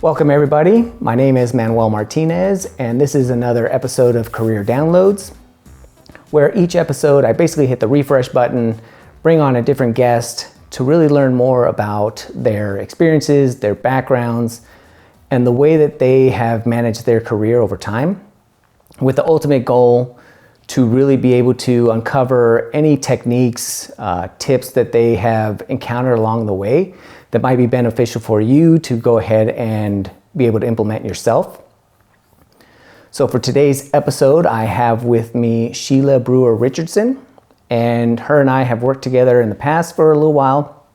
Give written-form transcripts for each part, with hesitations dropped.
Welcome everybody. My name is Manuel Martinez, and this is another episode of Career Downloads, where each episode I basically hit the refresh button, bring on a different guest to really learn more about their experiences, their backgrounds, and the way that they have managed their career over time, with the ultimate goal to really be able to uncover any techniques, tips that they have encountered along the way that might be beneficial for you to go ahead and be able to implement yourself. So for today's episode, I have with me Sheila Brewer-Richardson, and her and I have worked together in the past for a little while,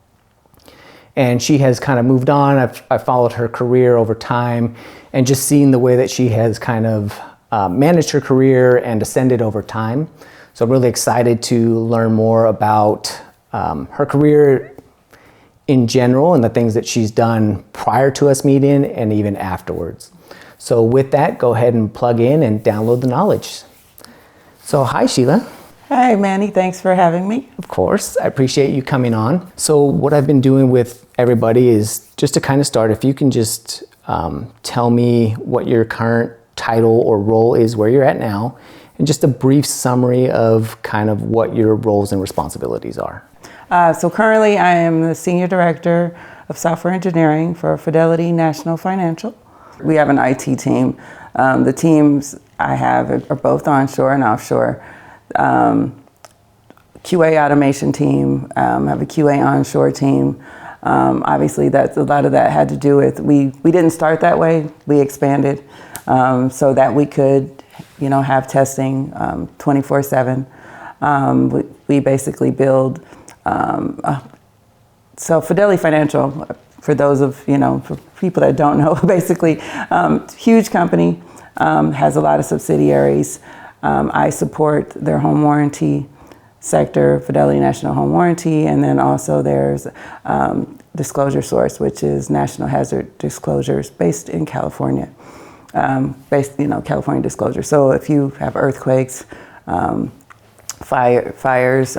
and she has kind of moved on. I've followed her career over time and just seen the way that she has kind of managed her career and ascended over time. So I'm really excited to learn more about her career in general and the things that she's done prior to us meeting and even afterwards. So with that, go ahead and plug in and download the knowledge. So hi, Sheila. Hi, Manny. Thanks for having me. Of course. I appreciate you coming on. So what I've been doing with everybody is just to kind of start, if you can just tell me what your current title or role is, where you're at now, and just a brief summary of kind of what your roles and responsibilities are. So currently I am the Senior Director of Software Engineering for Fidelity National Financial. We have an IT team. The teams I have are both onshore and offshore. QA automation team, I have a QA onshore team. Obviously that's a lot of that had to do with, we didn't start that way, we expanded so that we could, have testing 24/7. We basically build, so Fidelity Financial, for those of, for people that don't know, basically huge company, has a lot of subsidiaries. I support their home warranty sector, Fidelity National Home Warranty, and then also there's Disclosure Source, which is National Hazard Disclosures based in California, California Disclosure. So if you have earthquakes, fires,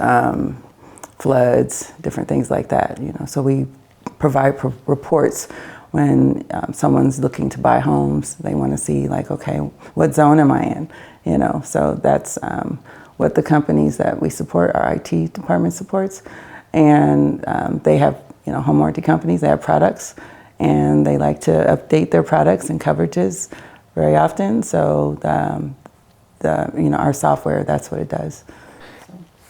floods, different things like that, so we provide reports when someone's looking to buy homes. They want to see like, okay, what zone am I in? So that's what the companies that we support, our IT department supports. And they have, home warranty companies, they have products, and they like to update their products and coverages very often. So our software, that's what it does.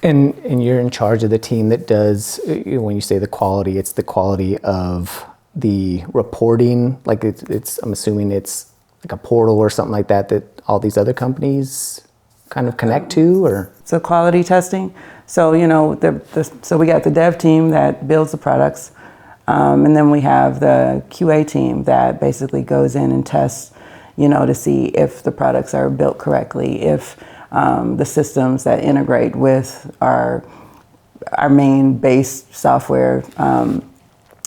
And you're in charge of the team that does, when you say the quality, it's the quality of the reporting, like it's I'm assuming it's like a portal or something like that all these other companies kind of connect to, or? So quality testing. So, so we got the dev team that builds the products, and then we have the QA team that basically goes in and tests, to see if the products are built correctly, if the systems that integrate with our main base software,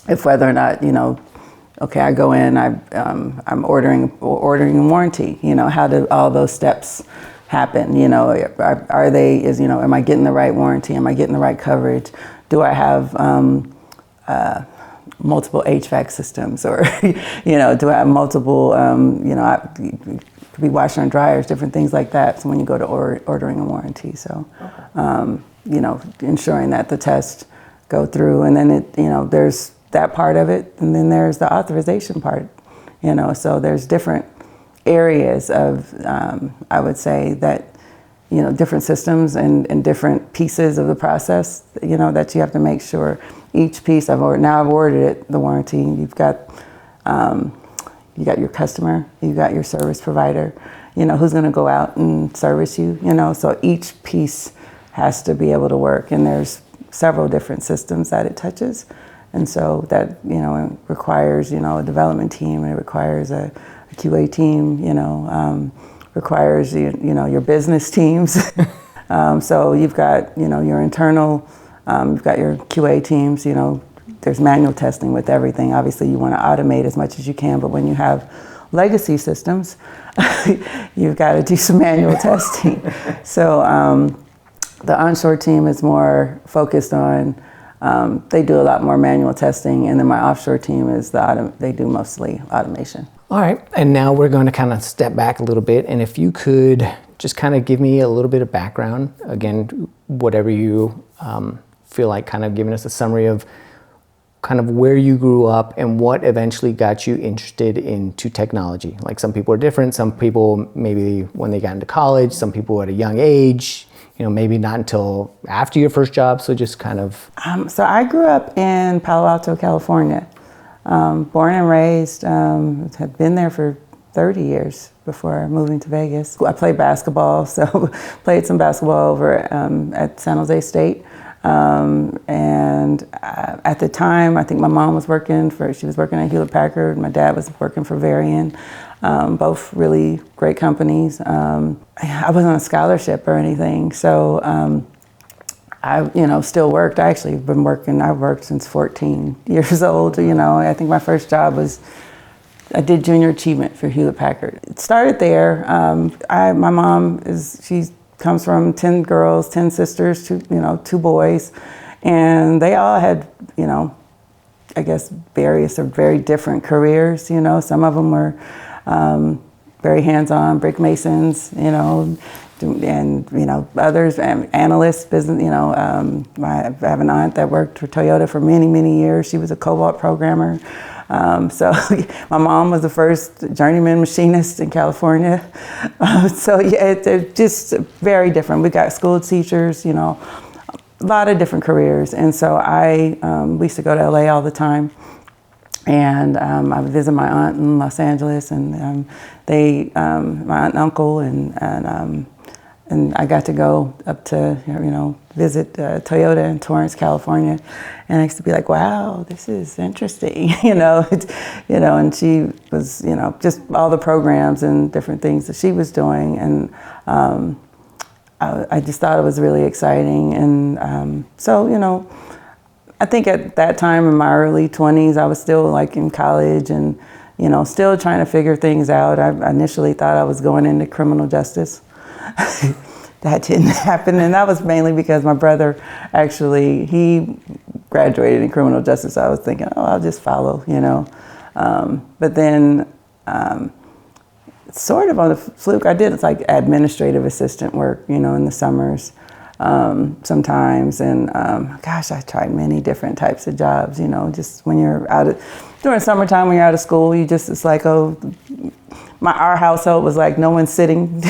if whether or not, okay, I go in, I'm ordering a warranty, how do all those steps happen? Are they, am I getting the right warranty? Am I getting the right coverage? Do I have multiple HVAC systems, or, do I have multiple, could be washer and dryers, different things like that. So when you go to ordering a warranty, so, ensuring that the tests go through, and then there's that part of it, and then there's the authorization part, so there's different areas of, I would say that, different systems and different pieces of the process, that you have to make sure each piece I've ordered it, the warranty, you've got your customer, you've got your service provider, who's going to go out and service you, so each piece has to be able to work, and there's several different systems that it touches. And so that, it requires, a development team, and it requires a QA team, requires, your business teams. So you've got, your internal, you've got your QA teams, there's manual testing with everything. Obviously you want to automate as much as you can, but when you have legacy systems, you've got to do some manual testing. So the onshore team is more focused on They do a lot more manual testing, and then my offshore team is they do mostly automation. All right, and now we're going to kind of step back a little bit, and if you could just kind of give me a little bit of background, again, whatever you feel like, kind of giving us a summary of kind of where you grew up and what eventually got you interested into technology. Like, some people are different. Some people maybe when they got into college, some people at a young age, maybe not until after your first job. So just kind of. So I grew up in Palo Alto, California. Born and raised, had been there for 30 years before moving to Vegas. I played basketball, so played some basketball over at San Jose State. And at the time, I think my mom was she was working at Hewlett Packard. My dad was working for Varian, both really great companies. I wasn't on a scholarship or anything, so I, still worked. I actually been working. I worked since 14 years old. I think my first job I did junior achievement for Hewlett Packard. It started there. My mom she comes from 10 girls, 10 sisters, two boys, and they all had, I guess various or very different careers. Some of them were very hands-on, brick masons, and others, analysts, business. I have an aunt that worked for Toyota for many, many years. She was a COBOL programmer. So my mom was the first journeyman machinist in California. So yeah, it's just very different. We got school teachers, a lot of different careers. And so we used to go to LA all the time. And I would visit my aunt in Los Angeles, and my aunt and uncle, and I got to go up to, visit Toyota in Torrance, California. And I used to be like, wow, this is interesting, and she was, just all the programs and different things that she was doing. And I just thought it was really exciting. And so, I think at that time in my early 20s, I was still like in college and, still trying to figure things out. I initially thought I was going into criminal justice. That didn't happen, and that was mainly because my brother he graduated in criminal justice. I was thinking, I'll just follow, But then, sort of on the fluke, I did like administrative assistant work, in the summers. Sometimes, and I tried many different types of jobs, just when you're during summertime when you're out of school, it's like, our household was like, no one's sitting,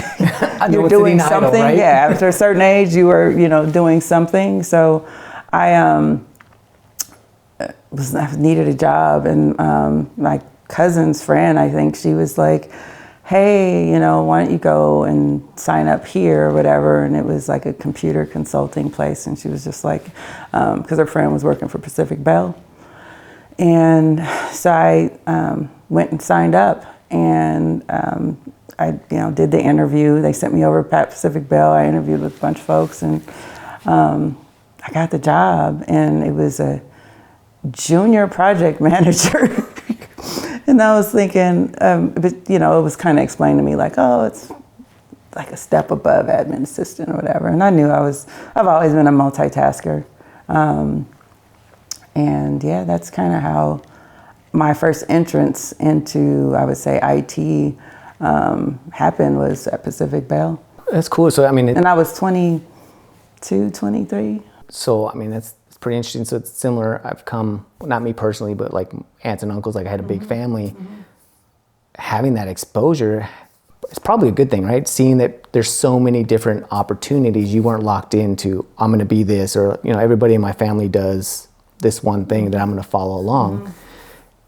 you're doing something. Idle, right? Yeah, after a certain age, you were, doing something. So I needed a job, and my cousin's friend, I think she was like, hey, why don't you go and sign up here or whatever? And it was like a computer consulting place. And she was just like, because her friend was working for Pacific Bell. And so I went and signed up, and I did the interview. They sent me over to Pacific Bell. I interviewed with a bunch of folks, and I got the job. And it was a junior project manager. And I was thinking, but it was kind of explained to me like, it's like a step above admin assistant or whatever. And I knew I've always been a multitasker. And yeah, that's kind of how my first entrance into, I would say, IT happened, was at Pacific Bell. That's cool. So, and I was 22, 23. So, that's pretty interesting. So it's similar. I've come, not me personally, but like aunts and uncles, like I had a big family. Having that exposure is probably a good thing, right? Seeing that there's so many different opportunities. You weren't locked into, I'm going to be this, or, everybody in my family does this one thing that I'm going to follow along.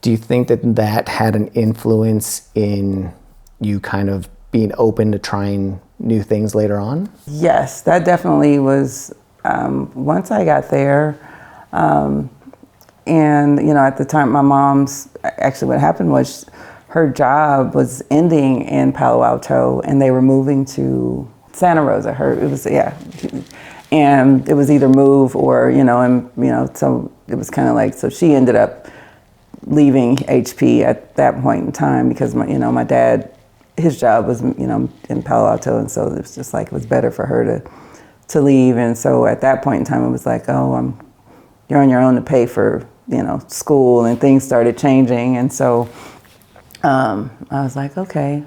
Do you think that had an influence in you kind of being open to trying new things later on? Yes, that definitely was. Once I got there, and at the time, my mom's, actually what happened was her job was ending in Palo Alto, and they were moving to Santa Rosa. And it was either move or, so it was kind of like, so she ended up leaving HP at that point in time because my dad, his job was, in Palo Alto, and so it was just like, it was better for her to leave. And so at that point in time, it was like, I'm you're on your own to pay for, school, and things started changing. And so I was like, okay,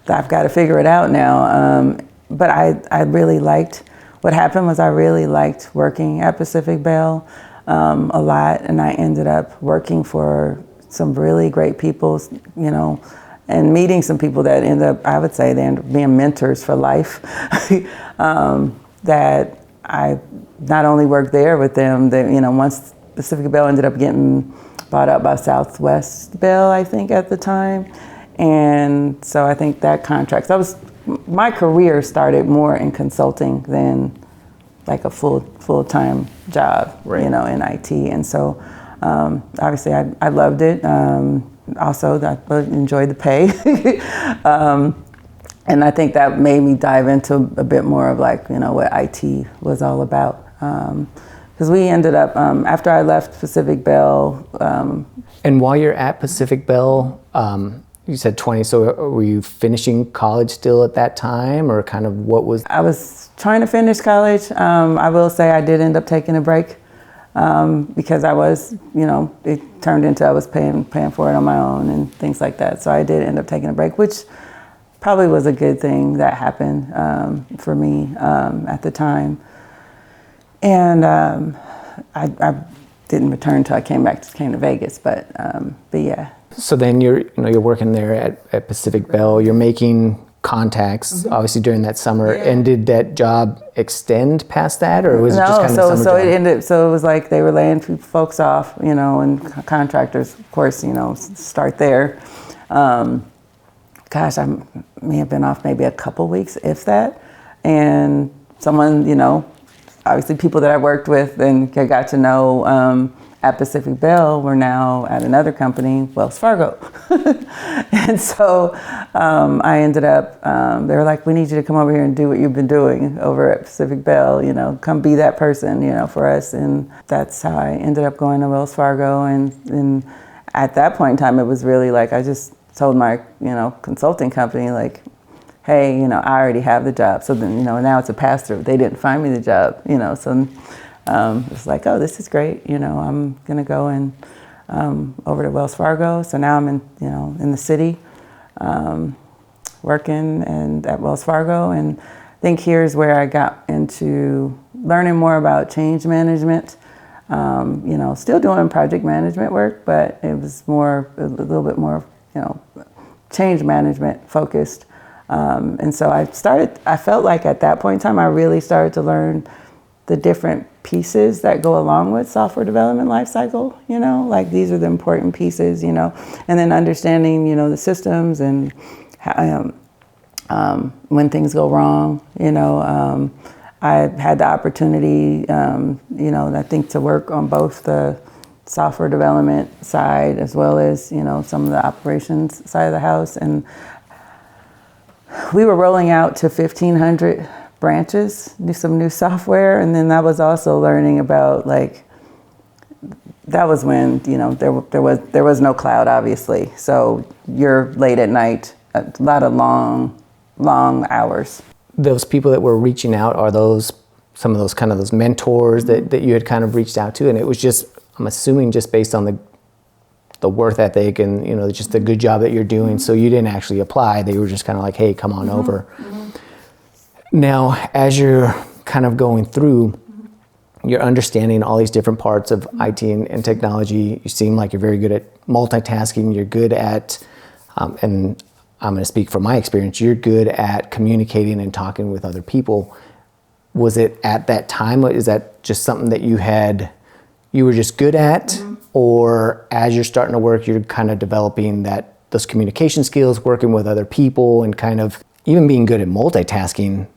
I've got to figure it out now. But I really liked, what happened was I really liked working at Pacific Bell a lot, and I ended up working for some really great people, and meeting some people that end up, I would say, they end up being mentors for life. That I not only worked there with them, once Pacific Bell ended up getting bought out by Southwest Bell, I think, at the time. And so I think that contract, my career started more in consulting than like a full-time job, right. In IT. And so obviously I loved it. Also, I enjoyed the pay. And I think that made me dive into a bit more of like, what IT was all about. Because we ended up, after I left Pacific Bell. And while you're at Pacific Bell, you said 20, so were you finishing college still at that time, or kind of what was? I was trying to finish college. I will say I did end up taking a break because I was, it turned into I was paying for it on my own and things like that. So I did end up taking a break, which probably was a good thing that happened for me at the time. And I didn't return until I came to Vegas, but yeah. So then you're working there at Pacific Bell. You're making contacts, obviously, during that summer. Yeah. And did that job extend past that, or was it just kind of summer job? It ended. So it was like they were laying folks off, and contractors, of course, start there. Gosh, I may have been off maybe a couple weeks, if that. And someone, obviously people that I worked with and I got to know at Pacific Bell were now at another company, Wells Fargo. And so I ended up, they were like, we need you to come over here and do what you've been doing over at Pacific Bell, come be that person, for us. And that's how I ended up going to Wells Fargo. And at that point in time, it was really like, I just told my, consulting company, like, hey, I already have the job. So then, now it's a pass-through. They didn't find me the job, so it's like, oh, this is great. I'm going to go and over to Wells Fargo. So now I'm in the city working and at Wells Fargo. And I think here's where I got into learning more about change management. Still doing project management work, but it was a little bit more, change management focused. And so I felt like at that point in time, I really started to learn the different pieces that go along with software development lifecycle, like these are the important pieces, and then understanding, the systems and how, when things go wrong, I had the opportunity, I think to work on both the software development side as well as, some of the operations side of the house. And we were rolling out to 1,500 branches, some new software. And then I was also learning about that was when, there was no cloud, obviously. So you're late at night, a lot of long hours. Those people that were reaching out, are those some of those kind of those mentors that you had kind of reached out to? And it was just, I'm assuming, just based on the work ethic and, just the good job that you're doing. So you didn't actually apply. They were just kind of like, hey, come on over. Mm-hmm. Now, as you're kind of going through, you're understanding all these different parts of IT and technology. You seem like you're very good at multitasking. You're good at, and I'm going to speak from my experience, you're good at communicating and talking with other people. Was it at that time? Is that just something that you were just good at? Mm-hmm. Or as you're starting to work, you're kind of developing those communication skills, working with other people, and kind of even being good at multitasking?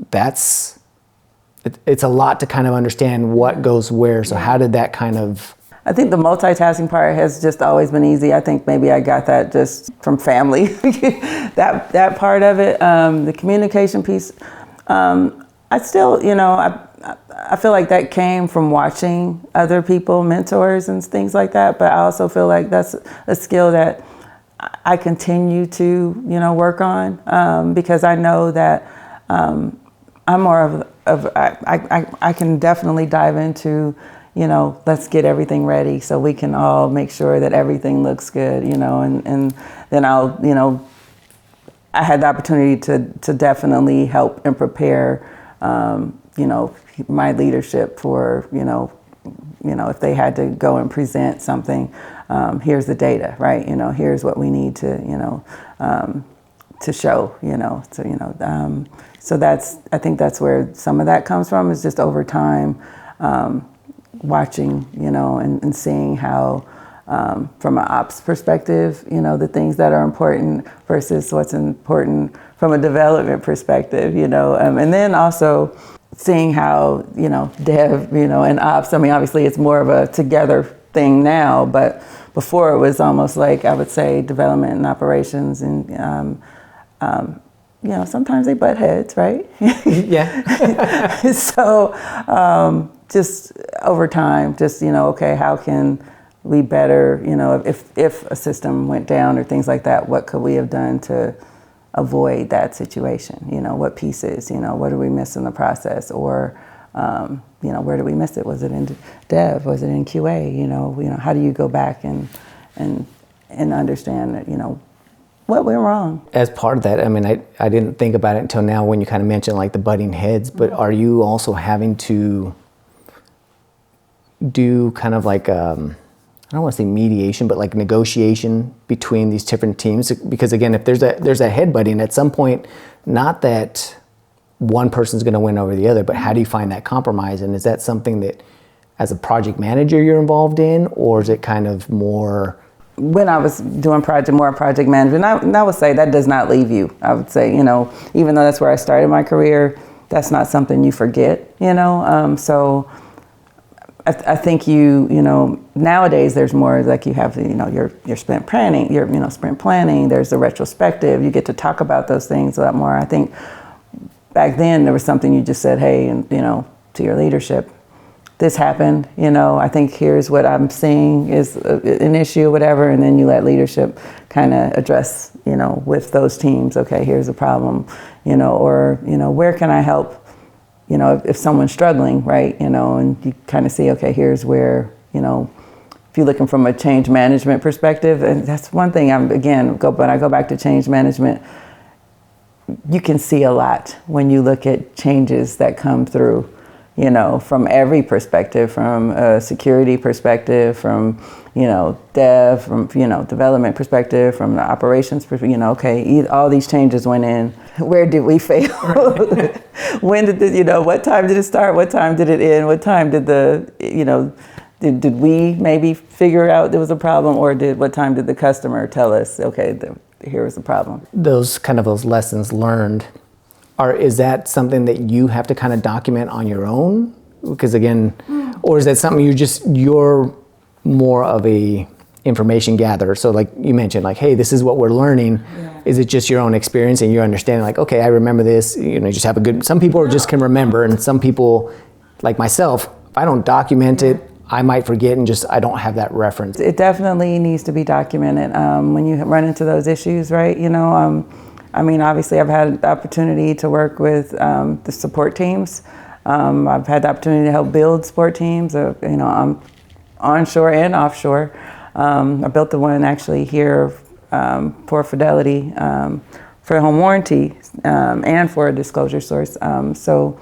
It's a lot to kind of understand what goes where. So how did that kind of... I think the multitasking part has just always been easy. I think maybe I got that just from family, that part of it. The communication piece, I still, I feel like that came from watching other people, mentors and things like that. But I also feel like that's a skill that I continue to, work on because I know that I'm more of I can definitely dive into, let's get everything ready so we can all make sure that everything looks good, and then I had the opportunity to definitely help and prepare, my leadership for, if they had to go and present something, here's the data, right? Here's what we need to, to show, so I think that's where some of that comes from, is just over time, watching, and seeing how, from an ops perspective, the things that are important versus what's important from a development perspective, and then also seeing how, dev, and ops, obviously it's more of a together thing now, but before it was almost like, I would say, development and operations, and, sometimes they butt heads, right? Yeah. So, just over time, just, okay, how can we better, if a system went down or things like that, what could we have done to avoid that situation? What pieces, what did we miss in the process? Or, where did we miss it? Was it in dev? Was it in QA? How do you go back and understand that, what went wrong? As part of that, I didn't think about it until now when you kind of mentioned like the butting heads, but are you also having to do kind of like, I don't want to say mediation, but like negotiation between these different teams? Because again, if there's a headbutting at some point, not that one person's going to win over the other, but how do you find that compromise? And is that something that as a project manager you're involved in, or is it kind of more? When I was doing more project management, I would say that does not leave you. I would say, even though that's where I started my career, that's not something you forget, so I think nowadays there's more like you have, your sprint planning, sprint planning, there's the retrospective, you get to talk about those things a lot more. I think back then there was something you just said, hey, and, to your leadership, this happened, I think here's what I'm seeing is an issue, whatever, and then you let leadership kind of address, with those teams, okay, here's a problem, or, where can I help? If someone's struggling, right, and you kind of see, okay, here's where, if you're looking from a change management perspective, and that's one thing when I go back to change management, you can see a lot when you look at changes that come through, from every perspective, from a security perspective, from, dev, from, development perspective, from the operations perspective, okay, all these changes went in. Where did we fail? When did what time did it start? What time did it end? What time did did we maybe figure out there was a problem, or what time did the customer tell us, okay, here was the problem? Those lessons learned, is that something that you have to kind of document on your own? Because again, or is that something you're more of a information gatherer? So like you mentioned, like, hey, this is what we're learning. Yeah. Is it just your own experience and you're understanding, like, okay, I remember this, just have some people just can remember, and some people, like myself, if I don't document it, I might forget and I don't have that reference. It definitely needs to be documented when you run into those issues, right? Obviously I've had the opportunity to work with the support teams. I've had the opportunity to help build support teams, I'm onshore and offshore. I built the one actually here for Fidelity, for home warranty, and for a disclosure source. So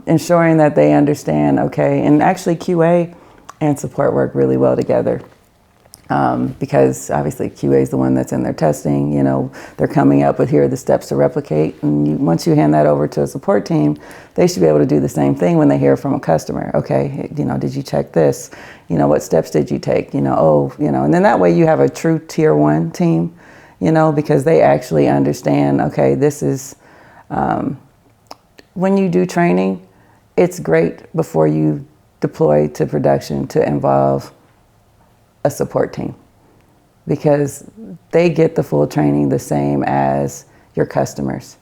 ensuring that they understand, okay, and actually QA and support work really well together. Because obviously QA is the one that's in their testing, they're coming up with here are the steps to replicate. And once you hand that over to a support team, they should be able to do the same thing when they hear from a customer. Okay, did you check this? What steps did you take? And then that way you have a true tier 1 team, because they actually understand, okay, this is, when you do training, it's great before you deploy to production to involve a support team, because they get the full training the same as your customers,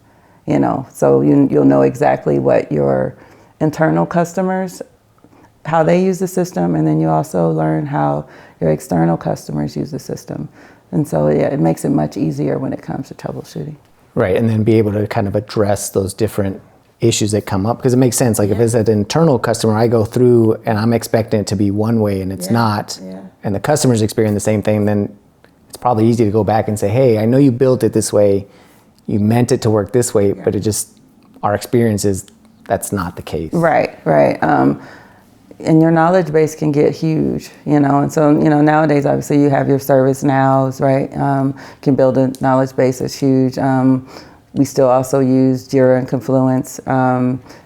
so you'll know exactly what your internal customers, how they use the system, and then you also learn how your external customers use the system. And so it makes it much easier when it comes to troubleshooting. Right, and then be able to kind of address those different issues that come up? Because it makes sense. Like if it's an internal customer, I go through and I'm expecting it to be one way and it's not, and the customer's experiencing the same thing, then it's probably easy to go back and say, hey, I know you built it this way, you meant it to work this way, but it just, our experience is that's not the case. Right. And your knowledge base can get huge, and so, nowadays, obviously, you have your service nows, right? Can build a knowledge base that's huge. We still also use Jira and Confluence.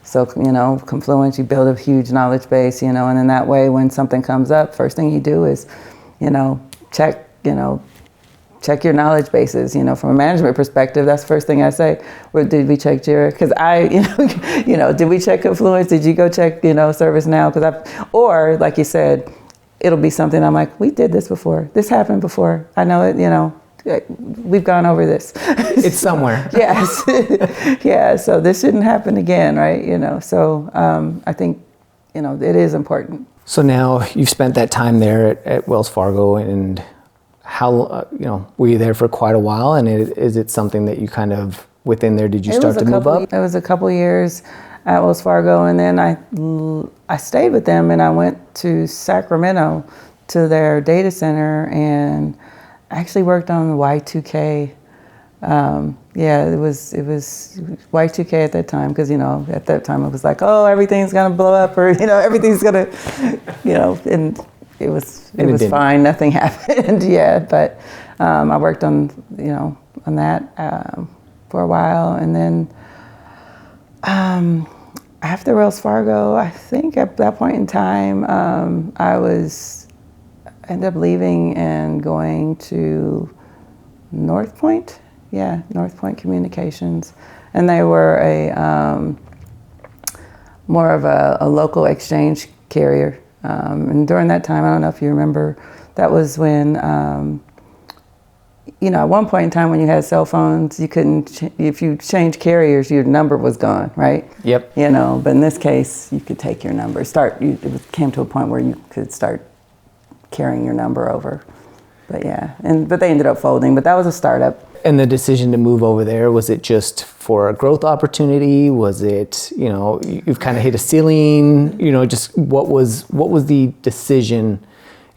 So, Confluence, you build a huge knowledge base, and in that way, when something comes up, first thing you do is, check your knowledge bases, from a management perspective. That's the first thing I say. Did we check Jira? Because did we check Confluence? Did you go check, ServiceNow? Or like you said, it'll be something I'm like, we did this before. This happened before. I know it, we've gone over this. It's somewhere. Yes. Yeah. So this shouldn't happen again, right? So I think, it is important. So now you've spent that time there at Wells Fargo, and how, were you there for quite a while? And is it something that you kind of, within there, did you start to move up? It was a couple years at Wells Fargo, and then I stayed with them, and I went to Sacramento to their data center, and actually worked on the Y2K. It was Y2K at that time, because, at that time it was like, oh, everything's going to blow up, or, everything's going to, and it was fine. Nothing happened. But I worked on that for a while, and then after Wells Fargo, I think at that point in time, I ended up leaving and going to North Point. North Point Communications, and they were a more of a local exchange carrier. And during that time, I don't know if you remember, that was when, at one point in time when you had cell phones, you couldn't, if you changed carriers, your number was gone, right? Yep. But in this case, you could take your number, it came to a point where you could start carrying your number over. But but they ended up folding, but that was a startup. And the decision to move over there, was it just for a growth opportunity? Was it, you've kind of hit a ceiling, just what was the decision,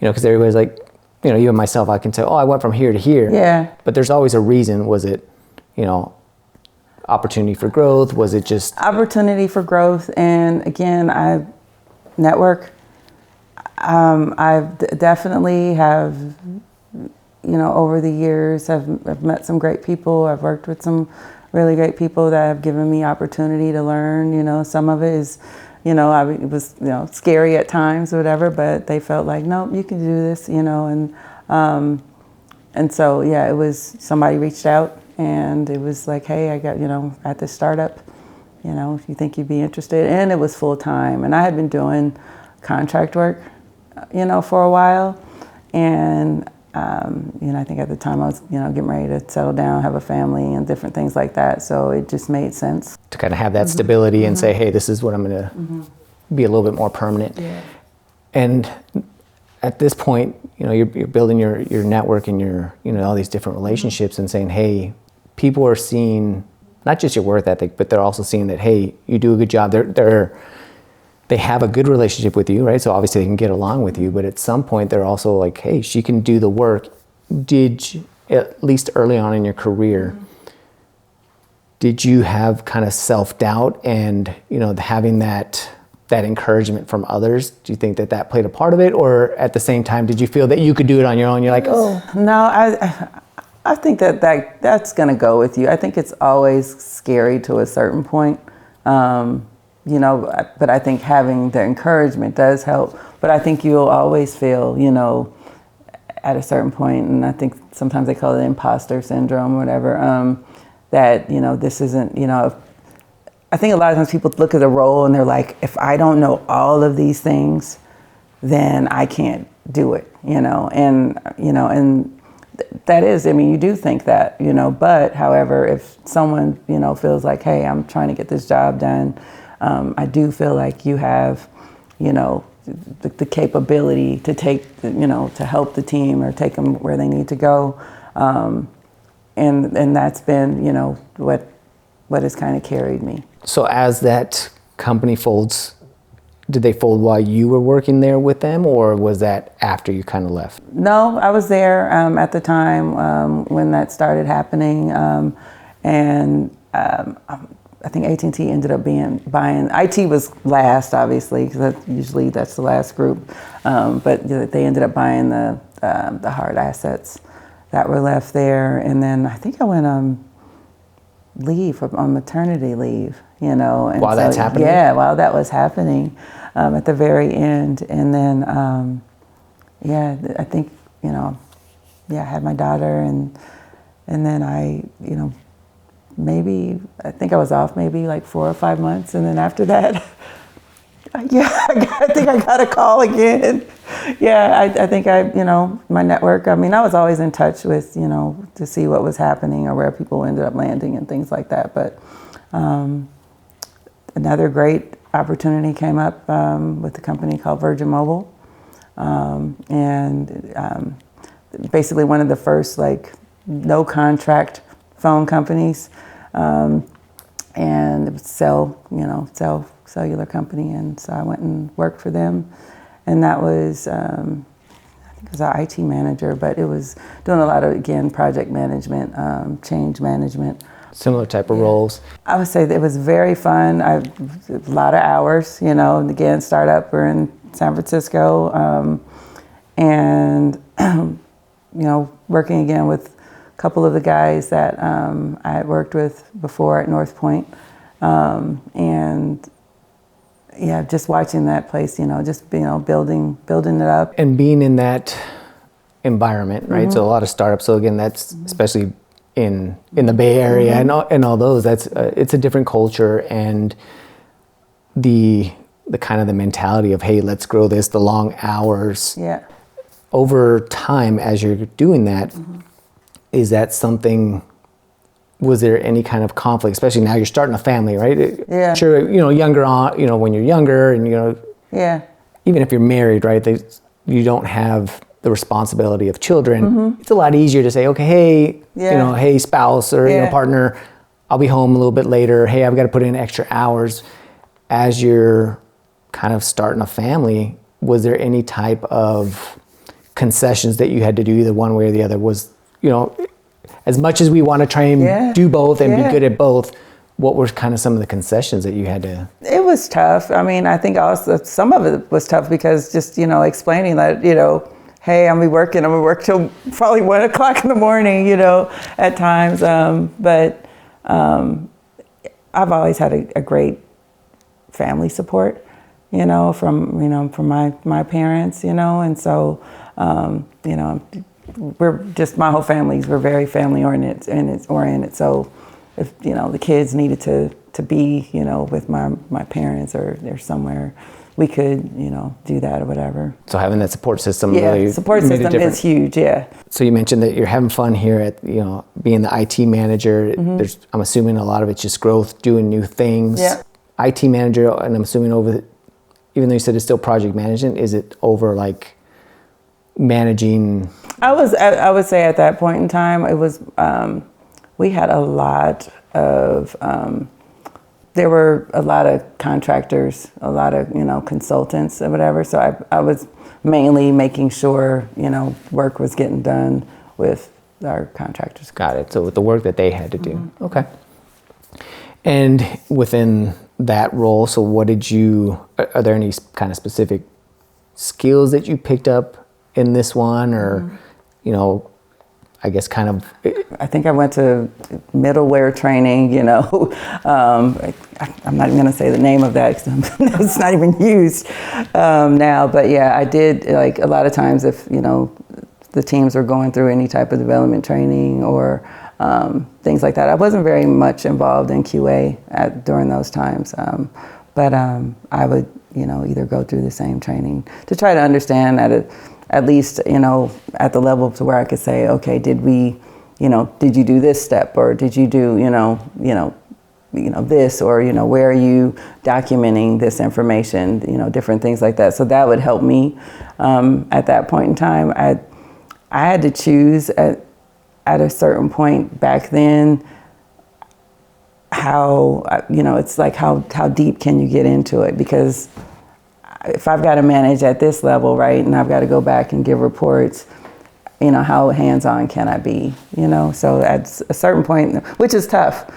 because everybody's like, even myself, I can say, oh, I went from here to here. Yeah. But there's always a reason. Was it, opportunity for growth? Was it just? Opportunity for growth. And again, I network. I've definitely have, over the years, I've met some great people. I've worked with some really great people that have given me opportunity to learn. Some of it is, it was, scary at times or whatever, but they felt like, no, you can do this, and so, it was, somebody reached out, and it was like, hey, I got, at this startup, if you think you'd be interested. And it was full time, and I had been doing contract work, for a while, and I think at the time I was, getting ready to settle down, have a family, and different things like that. So it just made sense to kind of have that stability and say, hey, this is what I'm going to be a little bit more permanent. Yeah. And at this point, you're building your network and your, all these different relationships, and saying, hey, people are seeing not just your work ethic, but they're also seeing that, hey, you do a good job. They have a good relationship with you, right? So obviously they can get along with you, but at some point they're also like, hey, she can do the work. Did you, at least early on in your career, did you have kind of self-doubt and, having that encouragement from others? Do you think that played a part of it? Or at the same time, did you feel that you could do it on your own? You're like, oh. No, I think that's going to go with you. I think it's always scary to a certain point. But I think having the encouragement does help. But I think you'll always feel, at a certain point, and I think sometimes they call it imposter syndrome or whatever, that, this isn't, I think a lot of times people look at a role and they're like, if I don't know all of these things, then I can't do it, and that is, you do think that, but however, if someone, feels like, hey, I'm trying to get this job done, I do feel like you have, the capability to take, to help the team or take them where they need to go. And that's been, what what has kind of carried me. So as that company folds, did they fold while you were working there with them, or was that after you kind of left? No, I was there at the time when that started happening, and I think AT&T ended up buying. IT was last, obviously, because usually that's the last group, but they ended up buying the hard assets that were left there, and then I think I went on maternity leave, and while that's happening? Yeah, while that was happening, at the very end. And then, I think, I had my daughter, and then I think I was off maybe like 4 or 5 months. And then after that, I think I got a call again. I think my network, I was always in touch with, to see what was happening or where people ended up landing and things like that. But another great opportunity came up with a company called Virgin Mobile. Basically one of the first no contract phone companies. And it was cellular company. And so I went and worked for them. And that was, I think it was our IT manager, but it was doing a lot of, again, project management, change management. Similar type of roles. I would say that it was very fun. A lot of hours, and again, startup, we're in San Francisco, and, working again with a couple of the guys that I had worked with before at North Point. Just watching that place, building it up. And being in that environment, right? So a lot of startups. So again, that's especially in the Bay Area and all those. That's it's a different culture, and the kind of the mentality of, hey, let's grow this. The long hours. Yeah. Over time, as you're doing that, is that something? Was there any kind of conflict, especially now you're starting a family, right? Yeah. Sure, younger on, when you're younger, and Yeah. even if you're married, right? You don't have the responsibility of children. It's a lot easier to say, okay, hey, hey, spouse or partner, I'll be home a little bit later. Hey, I've got to put in extra hours. As you're kind of starting a family, was there any type of concessions that you had to do either one way or the other? Was, as much as we want to try and do both and be good at both, what were kind of some of the concessions that you had to? It was tough. I think also some of it was tough because just, explaining that, hey, I'm gonna work till probably 1 o'clock in the morning, at times. But I've always had a great family support, from my parents, and so, we're just, my whole we're very family oriented. So if, the kids needed to be, with my parents or somewhere, we could, do that or whatever. So having that support system really support system is huge, So you mentioned that you're having fun here at, being the IT manager. I'm assuming a lot of it's just growth, doing new things. Yeah. IT manager, and I'm assuming even though you said it's still project management, is it over managing? I would say at that point in time, it was, we had a lot of, there were a lot of contractors, a lot of, consultants or whatever. So I was mainly making sure, work was getting done with our contractors. Got it. So with the work that they had to do. Okay. And within that role, so are there any kind of specific skills that you picked up in this one, or, I guess kind of? I think I went to middleware training, I'm not even going to say the name of that because it's not even used now. But yeah, I did, a lot of times if, the teams were going through any type of development training or things like that. I wasn't very much involved in QA during those times. But I would, either go through the same training to try to understand at least, at the level to where I could say, okay, did you do this step, or did you do, this, or, where are you documenting this information, different things like that. So that would help me at that point in time. I had to choose at a certain point back then. how, it's like how deep can you get into it? Because if I've got to manage at this level, right, and I've got to go back and give reports, how hands-on can I be, So at a certain point, which is tough,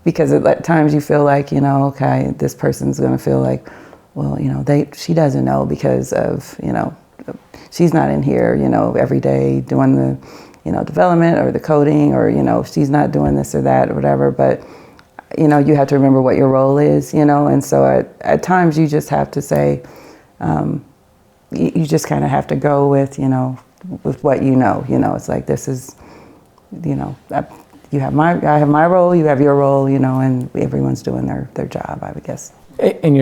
because at times you feel like, okay, this person's going to feel like, well, she doesn't know because of, she's not in here, every day doing the, development or the coding, or, she's not doing this or that or whatever. But, you have to remember what your role is, and so at times you just have to say, you just kind of have to go with, with what it's like, this is, I have my role, you have your role, and everyone's doing their job, I would guess. And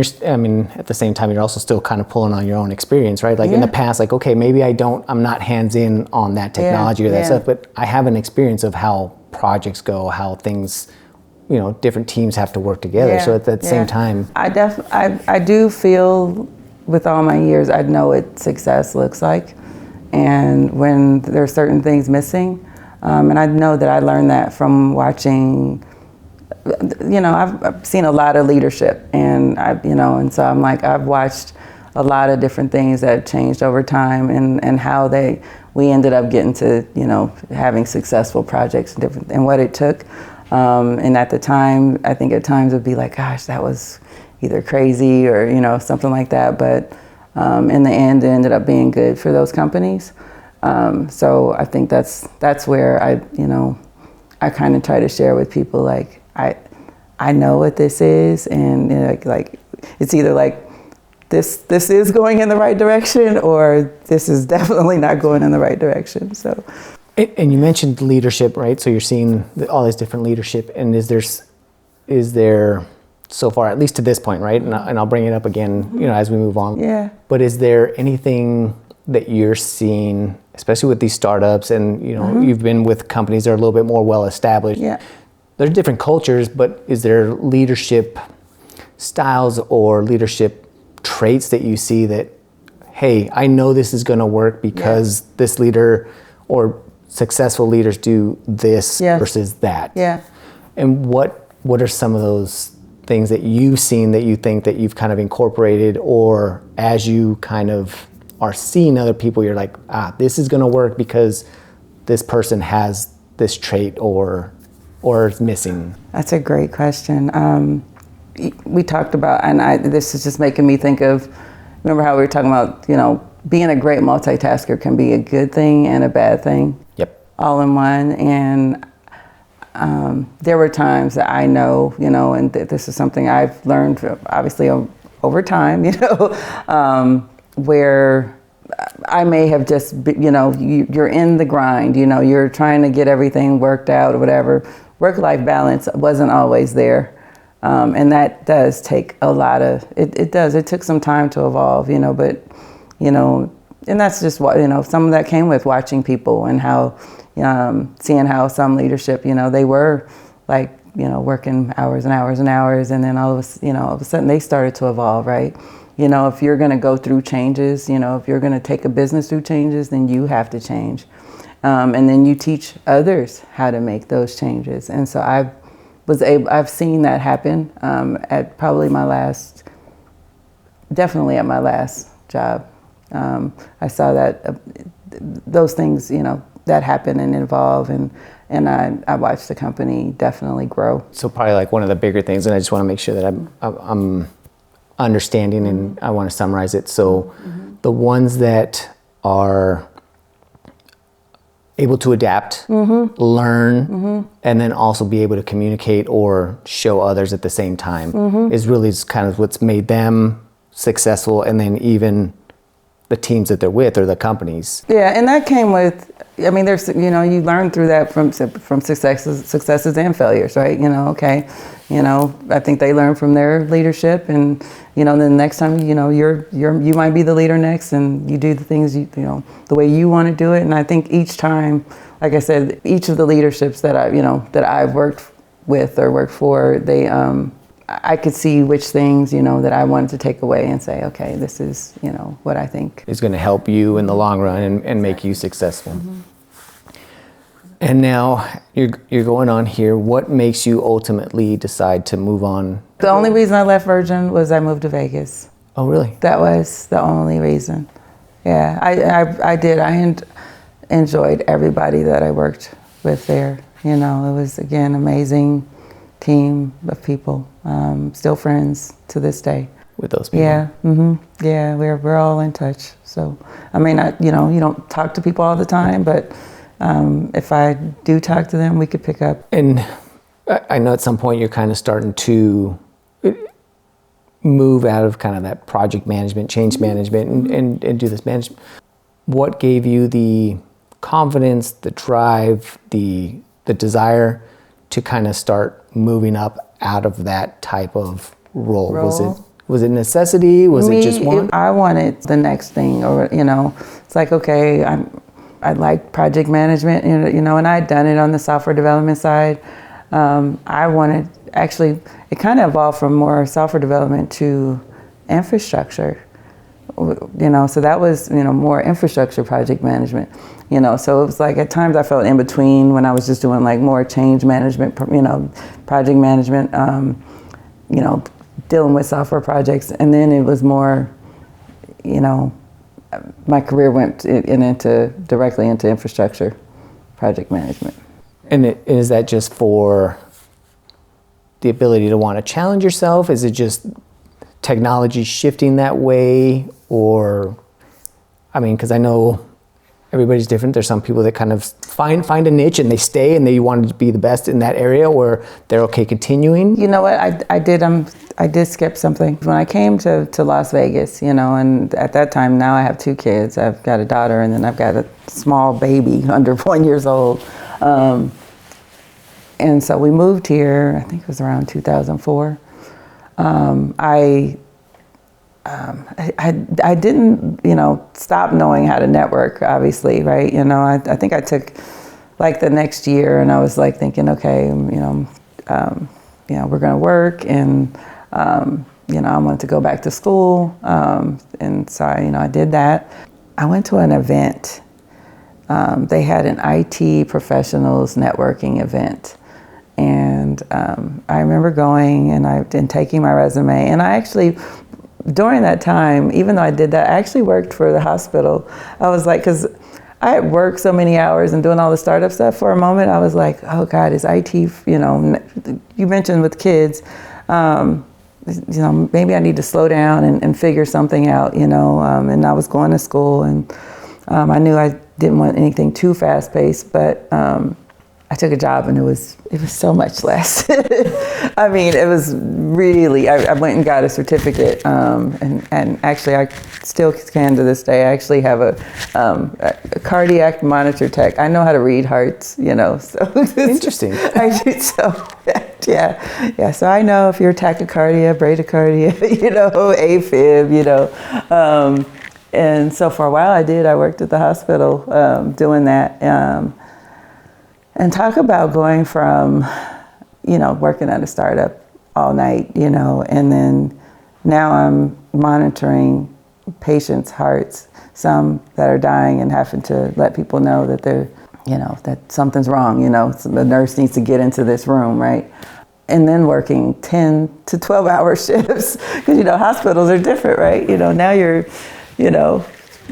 at the same time, you're also still kind of pulling on your own experience, right? Like in the past, like, okay, maybe I'm not hands in on that technology or that stuff, but I have an experience of how projects go, how things, different teams have to work together. So at the same time, I do feel with all my years, I know what success looks like. And when there are certain things missing, and I know that I learned that from watching, I've seen a lot of leadership, and and so I'm like, I've watched a lot of different things that changed over time, and how we ended up getting to, having successful projects and what it took. And at the time, I think at times it'd be like, gosh, that was either crazy or, something like that. But in the end, it ended up being good for those companies. So I think that's where I kind of try to share with people, like, I know what this is, and like it's either like this is going in the right direction, or this is definitely not going in the right direction. So, and you mentioned leadership, right? So you're seeing all this different leadership, and is there so far, at least to this point, right? And I'll bring it up again, as we move on. Yeah. But is there anything that you're seeing, especially with these startups, and you've been with companies that are a little bit more well established? Yeah. There's different cultures, but is there leadership styles or leadership traits that you see that, hey, I know this is going to work because this leader or successful leaders do this versus that? Yeah. And what are some of those things that you've seen that you think that you've kind of incorporated, or as you kind of are seeing other people, you're like, this is going to work because this person has this trait or is missing? That's a great question. We talked about, and this is just making me think of, remember how we were talking about, being a great multitasker can be a good thing and a bad thing. Yep. All in one. And there were times that I know, and this is something I've learned, obviously, over time, where I may have just, you're in the grind, you're trying to get everything worked out or whatever. Work-life balance wasn't always there. And that does take a lot of, it does. It took some time to evolve, but, and that's just what, some of that came with watching people and how, seeing how some leadership, they were like, working hours and hours and hours. And then all of a sudden they started to evolve, right? If you're going to go through changes, if you're going to take a business through changes, then you have to change. And then you teach others how to make those changes. And so I've seen that happen at probably definitely at my last job. I saw that those things, that happen and evolve, and I watched the company definitely grow. So probably like one of the bigger things, and I just want to make sure that I'm understanding, and I want to summarize it. So the ones that are able to adapt, learn, and then also be able to communicate or show others at the same time is really kind of what's made them successful, and then even the teams that they're with or the companies. Yeah, and that came with, there's, you learn through that from successes and failures, right? I think they learn from their leadership, and then the next time, you might be the leader next, and you do the things the way you want to do it. And I think each time, like I said, each of the leaderships that I've worked with or worked for, I could see which things, that I wanted to take away and say, okay, this is, what I think is going to help you in the long run and make you successful. And now you're going on here. What makes you ultimately decide to move on? The only reason I left Virgin was I moved to Vegas. Oh, really? That was the only reason. Yeah, I did. I enjoyed everybody that I worked with there. You know, it was, again, amazing team of people. Still friends to this day. With those people? Yeah, yeah, we're all in touch. So, I mean, you don't talk to people all the time, but if I do talk to them, we could pick up. And I know at some point you're kind of starting to move out of kind of that project management, change management, and do this management. What gave you the confidence, the drive, the desire to kind of start moving up out of that type of role? Was it necessity? Was it just want? I wanted the next thing, or it's like, okay, I like project management, and I'd done it on the software development side. I wanted, actually, it kind of evolved from more software development to infrastructure. So that was, more infrastructure project management, so it was like at times I felt in between when I was just doing like more change management, project management, dealing with software projects. And then it was more, my career went directly into infrastructure project management. And is that just for the ability to want to challenge yourself? Is it just technology shifting that way? Or, I mean, because I know everybody's different. There's some people that kind of find a niche and they stay and they want to be the best in that area, or they're okay continuing. You know what, I did skip something. When I came to Las Vegas, and at that time, now I have 2 kids. I've got a daughter and then I've got a small baby under 1 year old. And so we moved here, I think it was around 2004. I didn't, stop knowing how to network, obviously, right? I think I took like the next year and I was like thinking, okay, we're going to work, and, I wanted to go back to school. And so, I did that. I went to an event. They had an IT professionals networking event. And I remember going and taking my resume. And I actually, during that time, even though I did that, I actually worked for the hospital. I was like, because I had worked so many hours and doing all the startup stuff, for a moment, I was like, oh God, is IT, you mentioned with kids, maybe I need to slow down and figure something out, and I was going to school, and I knew I didn't want anything too fast paced, but I took a job and it was so much less. I mean, it was really, I went and got a certificate, and actually I still can to this day. I actually have a cardiac monitor tech. I know how to read hearts, so. Interesting. I do, so, yeah. So I know if you're tachycardia, bradycardia, AFib, and so for a while I worked at the hospital doing that. And talk about going from, working at a startup all night, and then now I'm monitoring patients' hearts, some that are dying, and having to let people know that they're, that something's wrong, the nurse needs to get into this room, right? And then working 10 to 12 hour shifts, because, hospitals are different, right? Now you're,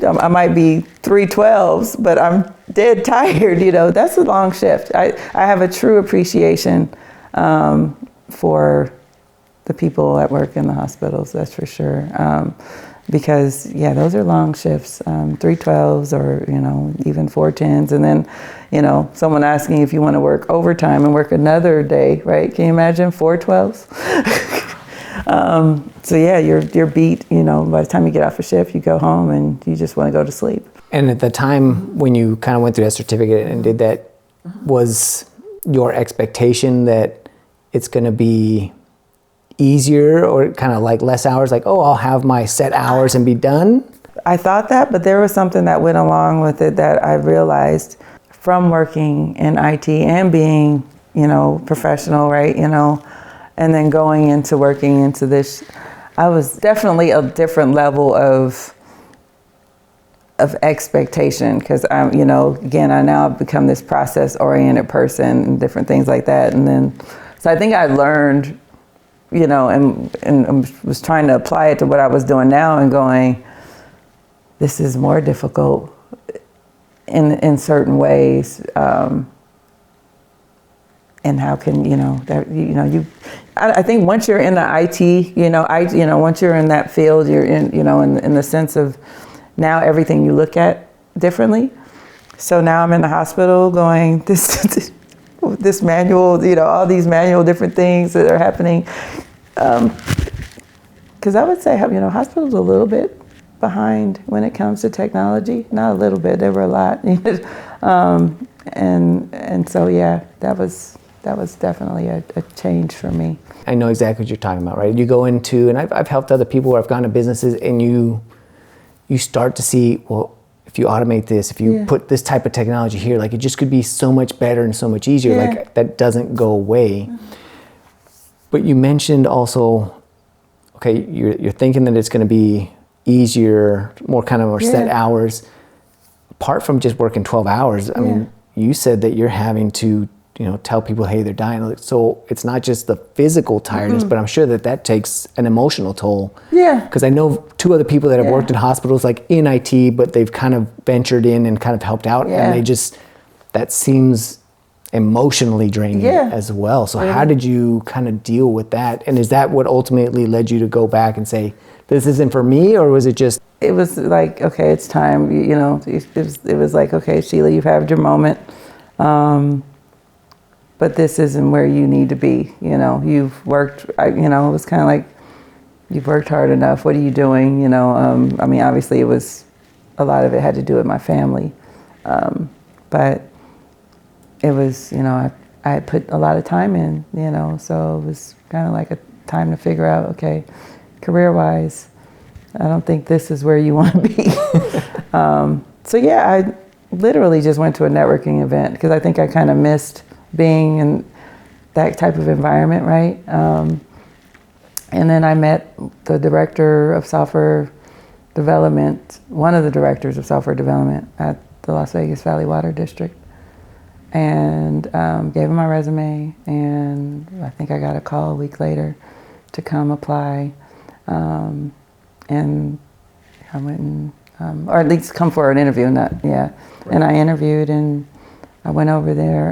I might be 312s, but I'm dead tired, that's a long shift. I have a true appreciation for the people that work in the hospitals, that's for sure. Because, those are long shifts, 312s or, even 410s. And then, someone asking if you want to work overtime and work another day, right? Can you imagine 412s? So you're beat, by the time you get off a shift, you go home and you just want to go to sleep. And at the time when you kind of went through that certificate and did that, was your expectation that it's going to be easier or kind of like less hours, like, oh, I'll have my set hours and be done? I thought that, but there was something that went along with it that I realized from working in IT and being, professional, right, and then going into working into this, I was definitely a different level of of expectation, because I'm, you know, again, I now have become this process-oriented person and different things like that. And then, so I think I learned, you know, and was trying to apply it to what I was doing now and going, this is more difficult in certain ways. And how can, you know, that, you know, I think once you're in the IT, you know, once you're in that field, you're in, you know, in the sense of now everything you look at differently. So now I'm in the hospital going, this manual, you know, all these manual different things that are happening. Because I would say, you know, hospitals a little bit behind when it comes to technology. Not a little bit, there were a lot. And so, yeah, that was definitely a change for me. I know exactly what you're talking about, right? You go into, and I've helped other people where I've gone to businesses, and you start to see, well, if you automate this, if you put this type of technology here, like it just could be so much better and so much easier. Like that doesn't go away. Mm-hmm. But you mentioned also, okay, you're thinking that it's going to be easier, more set hours. Apart from just working 12 hours, I mean, you said that you're having to, you know, tell people, hey, they're dying. So it's not just the physical tiredness, but I'm sure that takes an emotional toll. Yeah. Because I know 2 other people that have worked in hospitals, like in IT, but they've kind of ventured in and kind of helped out, and they just, that seems emotionally draining as well. So how did you kind of deal with that? And is that what ultimately led you to go back and say, this isn't for me, or was it just? It was like, okay, it's time, you know, it was like, okay, Sheila, you've had your moment. But this isn't where you need to be. You know, you've worked, you know, it was kind of like, you've worked hard enough. What are you doing? You know, I mean, obviously a lot of it had to do with my family. But it was, you know, I had put a lot of time in, you know, so it was kind of like a time to figure out, okay, career-wise, I don't think this is where you want to be. So yeah, I literally just went to a networking event because I think I kind of missed being in that type of environment, right? And then I met the director of software development, one of the directors of software development at the Las Vegas Valley Water District, and gave him my resume, and I think I got a call a week later to come apply, and I went and, or at least come for an interview, and I interviewed, and I went over there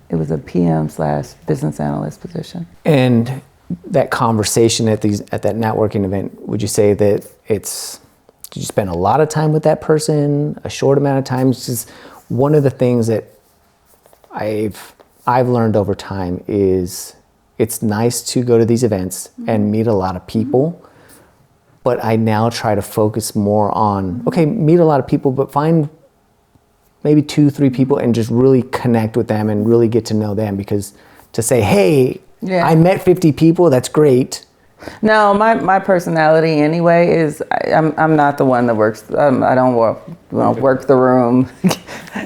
it was a PM/business analyst position. And that conversation at that networking event, would you say that did you spend a lot of time with that person, a short amount of time? It's just one of the things that I've learned over time is it's nice to go to these events and meet a lot of people, but I now try to focus more on, okay, meet a lot of people, but find maybe 2-3 people and just really connect with them and really get to know them, because to say, hey, I met 50 people, that's great. No, my personality anyway is I'm not the one that works. I don't work the room,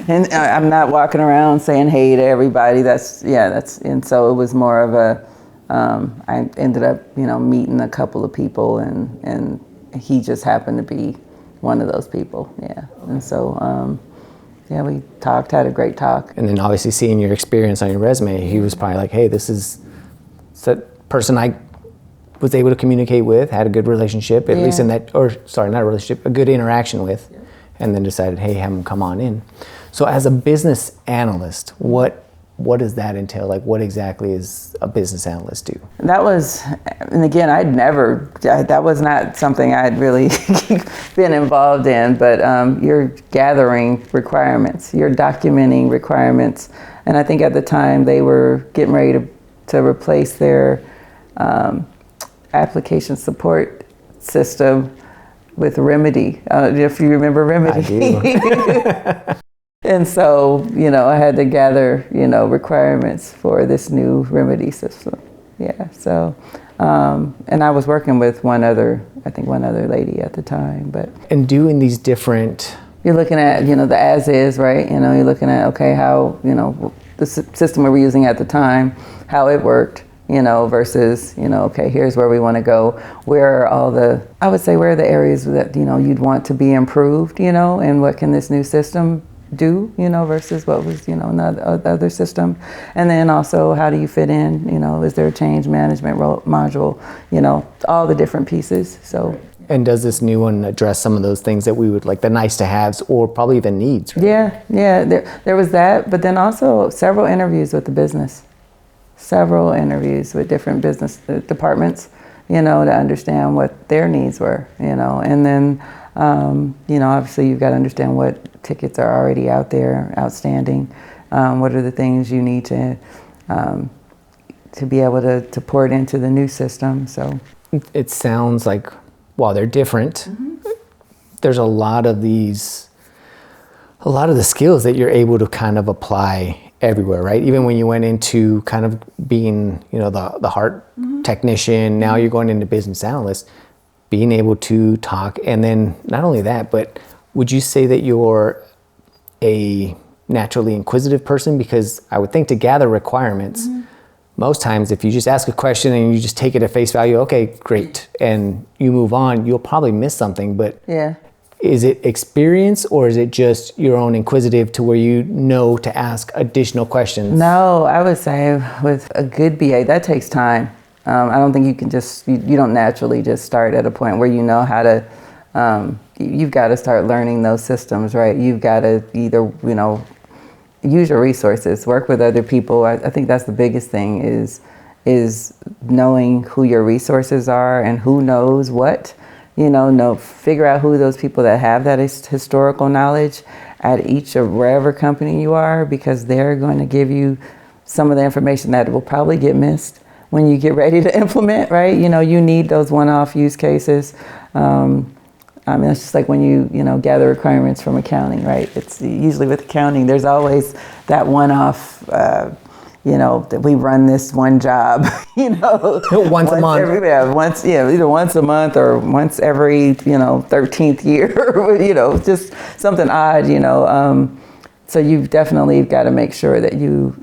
and I'm not walking around saying hey to everybody. And so it was more of a. I ended up meeting a couple of people, and he just happened to be one of those people. Yeah, and so. We talked, had a great talk. And then obviously seeing your experience on your resume, he was probably like, hey, this is that person I was able to communicate with, had a good relationship, at least in that, not a relationship, a good interaction with, and then decided, hey, have him come on in. So as a business analyst, what does that entail? Like, what exactly is a business analyst do? That was, and again, that was not something I'd really been involved in, but you're gathering requirements, you're documenting requirements. And I think at the time they were getting ready to replace their application support system with Remedy. If you remember Remedy. I do. And so, I had to gather, requirements for this new Remedy system. Yeah, so, and I was working with one other lady at the time, but. And doing these different. You're looking at, the as is, right? You're looking at, okay, how, the system we were using at the time, how it worked, versus, okay, here's where we want to go. Where are where are the areas that, you'd want to be improved, and what can this new system do, versus what was, in the other system. And then also, how do you fit in, is there a change management module, all the different pieces, so. And does this new one address some of those things that we would like, the nice to haves or probably the needs? Right? Yeah, there was that, but then also several interviews with the business. Several interviews with different business departments, to understand what their needs were, and then, obviously you've got to understand what tickets are already out there, outstanding, what are the things you need to be able to pour it into the new system, so. It sounds like, while they're different, there's a lot of the skills that you're able to kind of apply everywhere, right? Even when you went into kind of being, the heart technician, now you're going into business analyst, being able to talk. And then not only that, but would you say that you're a naturally inquisitive person? Because I would think to gather requirements, most times if you just ask a question and you just take it at face value, okay, great, and you move on, you'll probably miss something. But is it experience, or is it just your own inquisitive to where you know to ask additional questions? No, I would say with a good BA, that takes time. I don't think you can you don't naturally just start at a point where you know how to, you've got to start learning those systems, right? You've got to either, use your resources, work with other people. I think that's the biggest thing is knowing who your resources are and who knows what, figure out who those people that have that historical knowledge at each of wherever company you are, because they're going to give you some of the information that will probably get missed when you get ready to implement, right? You need those one-off use cases. It's just like when you gather requirements from accounting, right? It's usually with accounting, there's always that one-off, that we run this one job, once a month. Either once a month or once every, 13th year, just something odd, So you've definitely got to make sure that you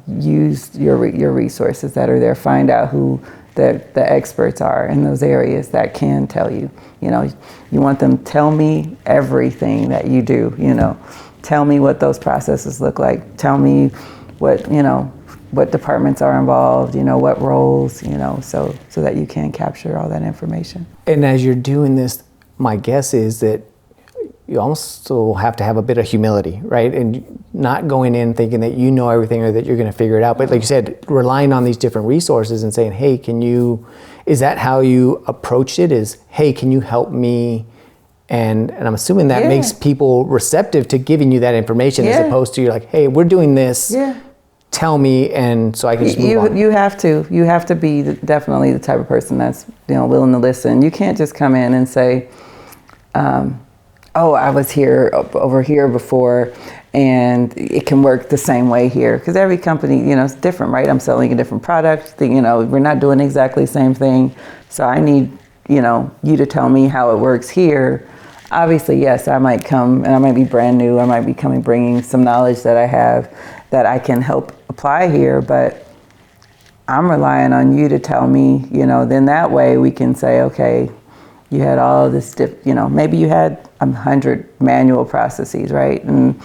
use your resources that are there, find out who the experts are in those areas that can tell you. You want them, tell me everything that you do, tell me what those processes look like, tell me what departments are involved, what roles, so that you can capture all that information. And as you're doing this, my guess is that you also have to have a bit of humility, right? And not going in thinking that you know everything or that you're going to figure it out. But like you said, relying on these different resources and saying, hey, is that how you approached it? Is, hey, can you help me? And I'm assuming that makes people receptive to giving you that information as opposed to you're like, hey, we're doing this. Tell me, and so I can just move on. You have to be definitely the type of person that's willing to listen. You can't just come in and say, I was over here before, and it can work the same way here. Because every company, is different, right? I'm selling a different product. We're not doing exactly the same thing. So I need, you to tell me how it works here. Obviously, yes, I might come, and I might be brand new. I might be bringing some knowledge that I have that I can help apply here. But I'm relying on you to tell me, then that way we can say, okay, you had all this, maybe you had 100 manual processes, right? And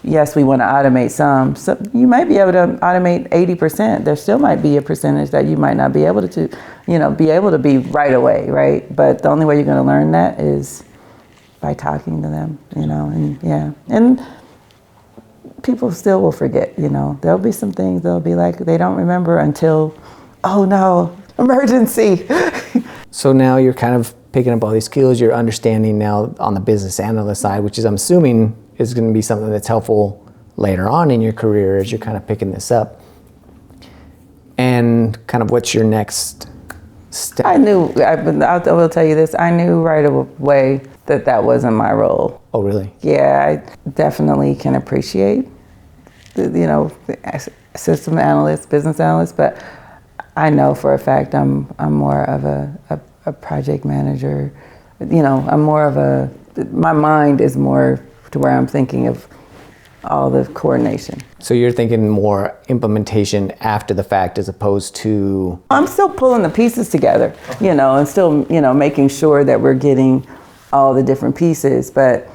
yes, we want to automate some. So you might be able to automate 80%. There still might be a percentage that you might not be able to be right away, right? But the only way you're going to learn that is by talking to them, and people still will forget, There'll be some things they'll be like, they don't remember until, oh no, emergency. So now you're kind of picking up all these skills, you're understanding now on the business analyst side, which is, I'm assuming, is going to be something that's helpful later on in your career as you're kind of picking this up. And kind of what's your next step? I will tell you this, I knew right away that wasn't my role. Oh, really? Yeah, I definitely can appreciate the system analyst, business analyst, but I know for a fact I'm more of a project manager. I'm more of my mind is more to where I'm thinking of all the coordination. So you're thinking more implementation after the fact as opposed to... I'm still pulling the pieces together, and still, making sure that we're getting all the different pieces, but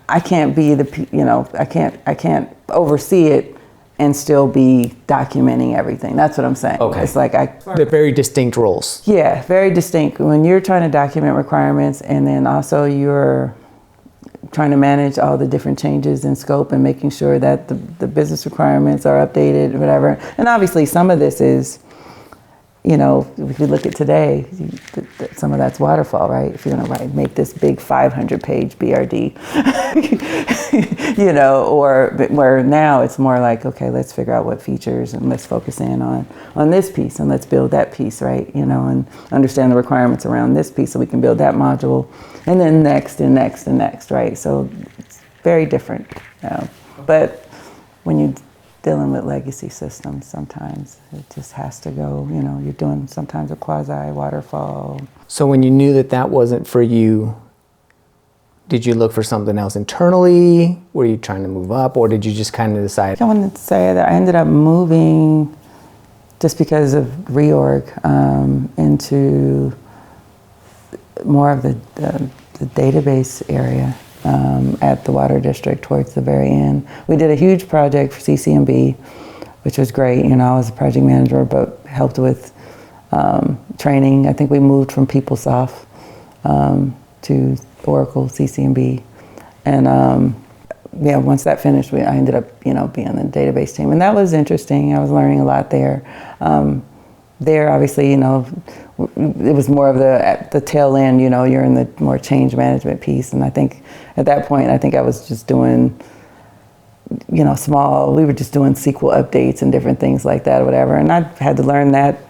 I can't be I can't oversee it and still be documenting everything. That's what I'm saying. Okay. It's like They're very distinct roles. Yeah, very distinct. When you're trying to document requirements and then also you're trying to manage all the different changes in scope and making sure that the business requirements are updated, whatever. And obviously some of this is, if you look at today, some of that's waterfall, right? If you're gonna make this big 500-page BRD, or where now it's more like, okay, let's figure out what features and let's focus in on this piece and let's build that piece, right? And understand the requirements around this piece so we can build that module, and then next and next and next, right? So it's very different. But when you dealing with legacy systems, sometimes it just has to go, you're doing sometimes a quasi waterfall. So when you knew that wasn't for you, did you look for something else internally? Were you trying to move up, or did you just kind of decide? I wanted to say that I ended up moving just because of reorg into more of the database area. At the water district towards the very end. We did a huge project for CCMB, which was great. I was a project manager, but helped with training. I think we moved from PeopleSoft to Oracle CCMB. And once that finished, I ended up, being on the database team. And that was interesting. I was learning a lot there. There, obviously, it was more of the tail end, you're in the more change management piece. And I think at that point, I was just doing, we were just doing SQL updates and different things like that or whatever. And I had to learn that,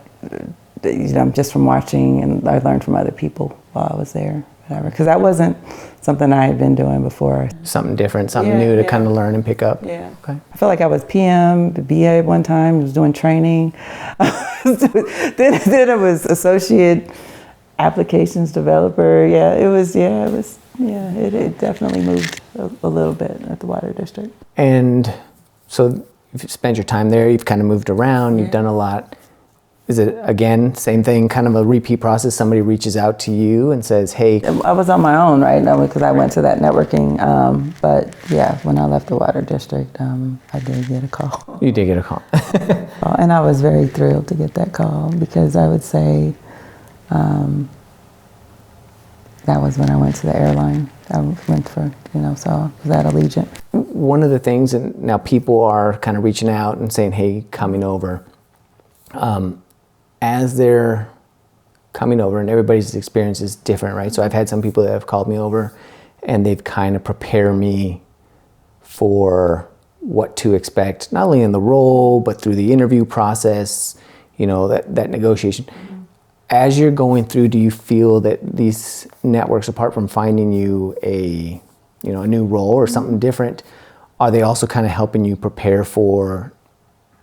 just from watching, and I learned from other people while I was there, whatever. Because that wasn't something I had been doing before. Something different, something new to kind of learn and pick up. Yeah. Okay. I felt like I was PM, BA one time, was doing training. then I was associate applications developer. It definitely moved a little bit at the water district. And so you've spent your time there, you've kind of moved around, you've done a lot. Is it, again, same thing, kind of a repeat process? Somebody reaches out to you and says, hey. I was on my own, right, because I went to that networking. But yeah, when I left the water district, I did get a call. You did get a call. And I was very thrilled to get that call, because I would say that was when I went to the airline. I went for, so I was at Allegiant. One of the things, and now people are kind of reaching out and saying, hey, coming over. As they're coming over, and everybody's experience is different, right? So I've had some people that have called me over and they've kind of prepared me for what to expect, not only in the role, but through the interview process, that negotiation. Mm-hmm. As you're going through, do you feel that these networks, apart from finding you a new role or something different, are they also kind of helping you prepare for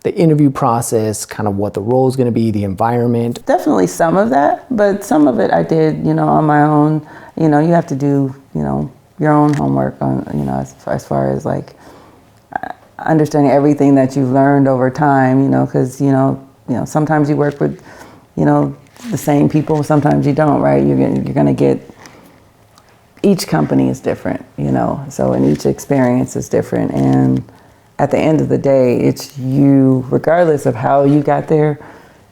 the interview process, kind of what the role is going to be, the environment? Definitely some of that, but some of it I did, on my own. You have to do, your own homework on, as far as like understanding everything that you've learned over time, because, sometimes you work with, the same people, sometimes you don't, right? You're going to get, each company is different, so and each experience is different. And at the end of the day, it's you, regardless of how you got there,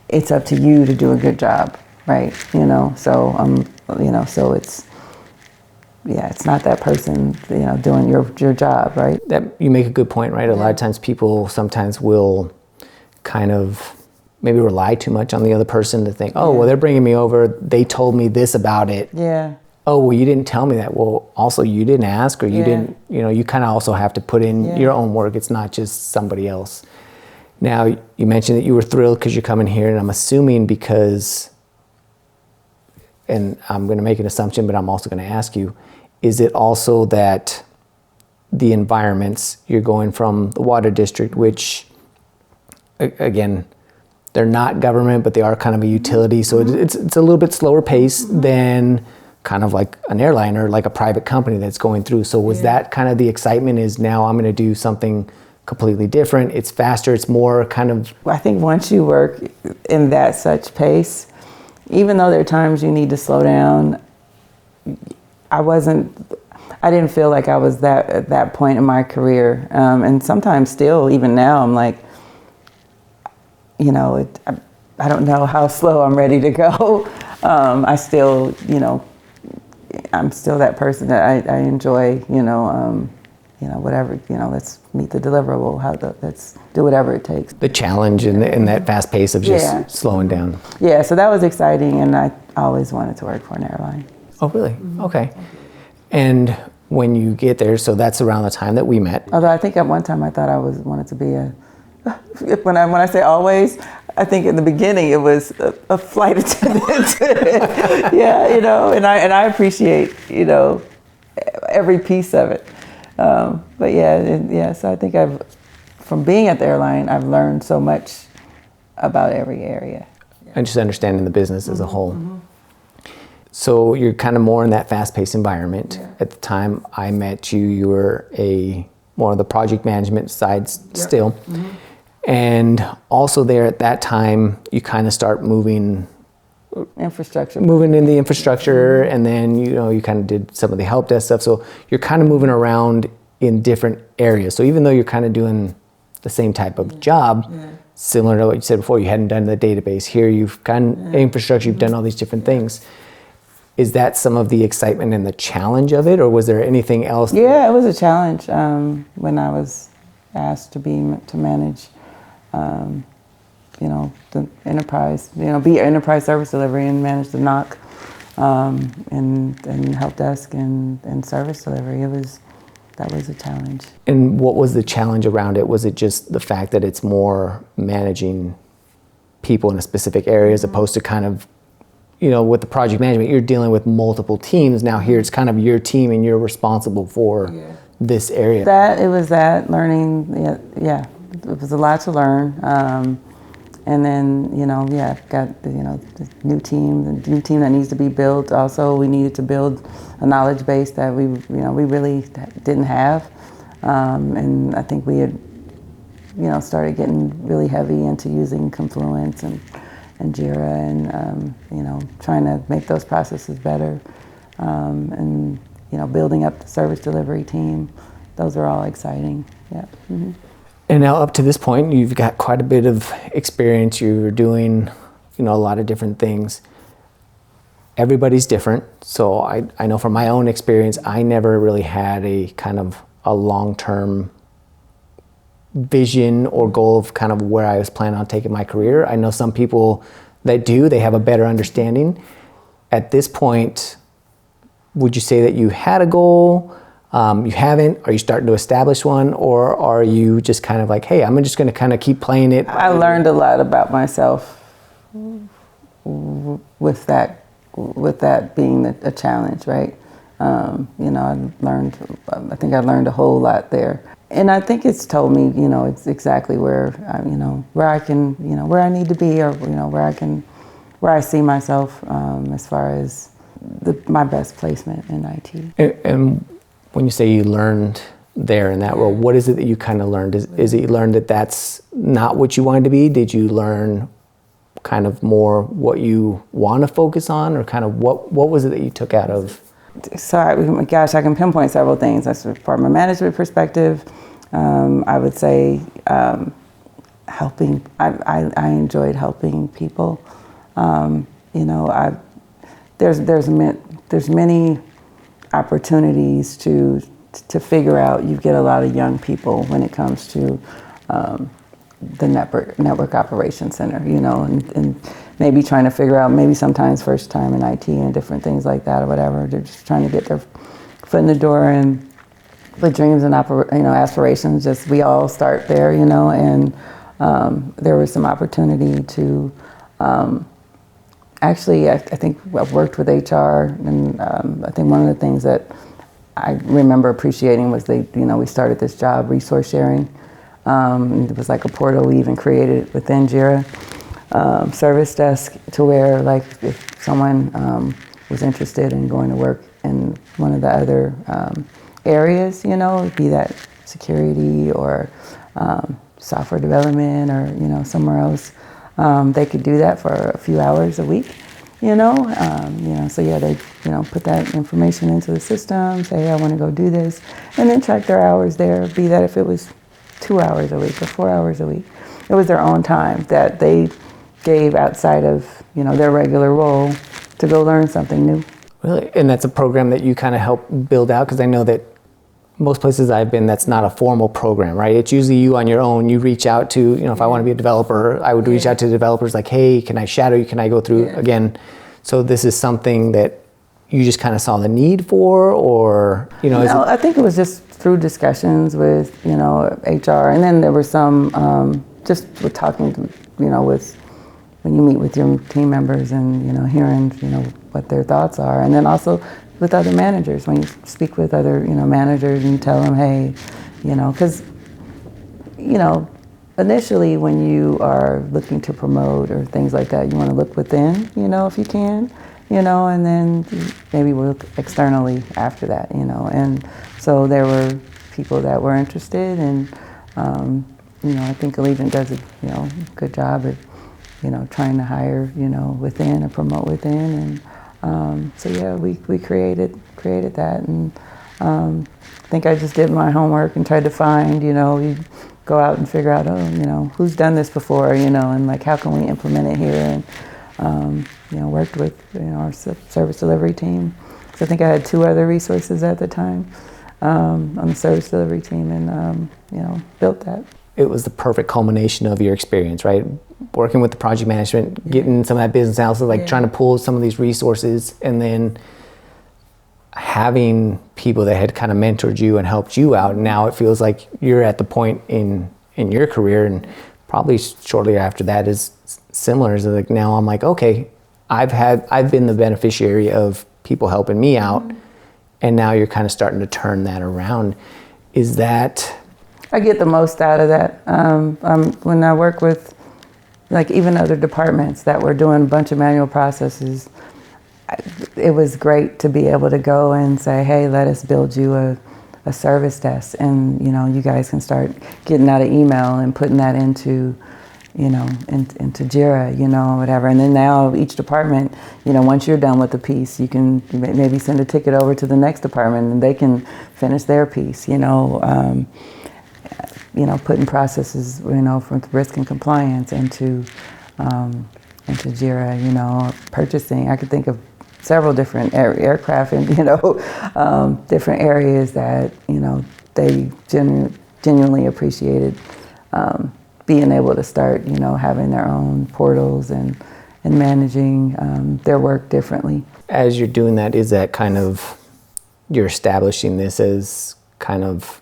it's up to you to do a good job, right? So so it's not that person, doing your job, right? That you make a good point, right? A lot of times people sometimes will kind of maybe rely too much on the other person to think, well, they're bringing me over, they told me this about it. Yeah. Oh, well, you didn't tell me that. Well, also you didn't ask, or you didn't, you kind of also have to put in your own work. It's not just somebody else. Now, you mentioned that you were thrilled because you're coming here, and I'm assuming because, and I'm going to make an assumption, but I'm also going to ask you, is it also that the environments, you're going from the water district, which, again, they're not government, but they are kind of a utility, so it's a little bit slower pace than kind of like an airline or like a private company that's going through. So was that kind of the excitement, is now I'm going to do something completely different? It's faster, it's more kind of... I think once you work in that such pace, even though there are times you need to slow down, I didn't feel like I was at that point in my career. And sometimes still, even now, I'm like, you know, I don't know how slow I'm ready to go. I still, you know, I'm still that person that I enjoy, you know, whatever, you know, let's meet the deliverable, let's do whatever it takes. The challenge in that fast pace of just slowing down. Yeah, so that was exciting, and I always wanted to work for an airline. Oh, really? Okay. And when you get there, so that's around the time that we met. Although I think at one time I thought I wanted to be when I say always, I think in the beginning it was a flight attendant. Yeah, you know, and I appreciate, you know, every piece of it. But so I think from being at the airline, I've learned so much about every area. And just understanding the business as a whole. So you're kind of more in that fast-paced environment. At the time I met you, you were more of the project management side still. And also there at that time, you kind of start moving in the infrastructure, and then, you know, you kind of did some of the help desk stuff. So you're kind of moving around in different areas. So even though you're kind of doing the same type of job, similar to what you said before, you hadn't done the database. Here you've gotten infrastructure, you've done all these different things. Is that some of the excitement and the challenge of it, or was there anything else? Yeah, it was a challenge when I was asked to manage, you know, the enterprise, you know, be enterprise service delivery and manage the NOC and help desk and service delivery. That was a challenge. And what was the challenge around it? Was it just the fact that it's more managing people in a specific area as opposed to kind of, you know, with the project management, you're dealing with multiple teams. Now here it's kind of your team and you're responsible for this area. It was that learning, it was a lot to learn. And then, you know, got, you know, the new team that needs to be built. Also, we needed to build a knowledge base that we really didn't have. And I think we had, you know, started getting really heavy into using Confluence and Jira and, you know, trying to make those processes better. And, you know, building up the service delivery team. Those are all exciting, And now up to this point, you've got quite a bit of experience. You're doing, you know, a lot of different things. Everybody's different. So I know from my own experience, I never really had a kind of a long-term vision or goal of kind of where I was planning on taking my career. I know some people that do, they have a better understanding. At this point, would you say that you had a goal? You haven't? Are you starting to establish one? Or are you just kind of like, hey, I'm just going to kind of keep playing it? I learned a lot about myself with that being a challenge, right? You know, I think I learned a whole lot there. And I think it's told me, you know, it's exactly where I can, you know, where I need to be, or, you know, where I see myself as far as my best placement in IT. And when you say you learned there in that role, what is it that you kind of learned? Is it you learned that that's not what you wanted to be? Did you learn kind of more what you want to focus on, or kind of what was it that you took out of? So, I can pinpoint several things. That's from a management perspective. I would say helping. I enjoyed helping people. You know, there's many opportunities to figure out. You get a lot of young people when it comes to the network operations center, you know, and maybe trying to figure out, maybe sometimes first time in IT and different things like that or whatever. They're just trying to get their foot in the door, and with dreams and aspirations, just we all start there, you know, and there was some opportunity to actually, I think I've worked with HR, and I think one of the things that I remember appreciating was we started this job, resource sharing. It was like a portal we even created within Jira, service desk, to where, like, if someone was interested in going to work in one of the other areas, be that security or software development or, somewhere else, they could do that for a few hours a week, so yeah, they, put that information into the system, say, hey, I want to go do this, and then track their hours there, be that if it was 2 hours a week or 4 hours a week. It was their own time that they gave outside of, their regular role to go learn something new. Really? And that's a program that you kind of help build out? Because I know that most places I've been, that's not a formal program, right? It's usually you on your own. You reach out to, if I want to be a developer, I would reach out to developers like, hey, can I shadow you? Can I go through again? So this is something that you just kind of saw the need for, or, No, I think it was just through discussions with, HR. And then there were some, just with talking, with, when you meet with your team members and, hearing, what their thoughts are. And then also with other managers, when you speak with other, managers and you tell them, hey, because, initially when you are looking to promote or things like that, you want to look within, if you can, and then maybe look externally after that, And so there were people that were interested, and, I think Allegiant does a, good job at, trying to hire, within and promote within. And so yeah, we created that, and I think I just did my homework and tried to find, you go out and figure out, who's done this before, and like how can we implement it here, and worked with our service delivery team. So I think I had 2 other resources at the time on the service delivery team, and built that. It was the perfect culmination of your experience, right? Working with the project management, getting some of that business analysis, like trying to pull some of these resources, and then having people that had kind of mentored you and helped you out. And now it feels like you're at the point in your career, and probably shortly after that is similar. Is like now I'm like, okay, I've been the beneficiary of people helping me out, and now you're kind of starting to turn that around. Is that? I get the most out of that. When I work with, like, even other departments that were doing a bunch of manual processes, it was great to be able to go and say, hey, let us build you a service desk, and you guys can start getting out of email and putting that into into Jira, whatever. And then now each department, once you're done with the piece, you can maybe send a ticket over to the next department and they can finish their piece, putting processes, from risk and compliance into Jira, purchasing. I could think of several different aircraft and, different areas that, they genuinely appreciated being able to start, having their own portals and managing their work differently. As you're doing that, is that kind of, you're establishing this as kind of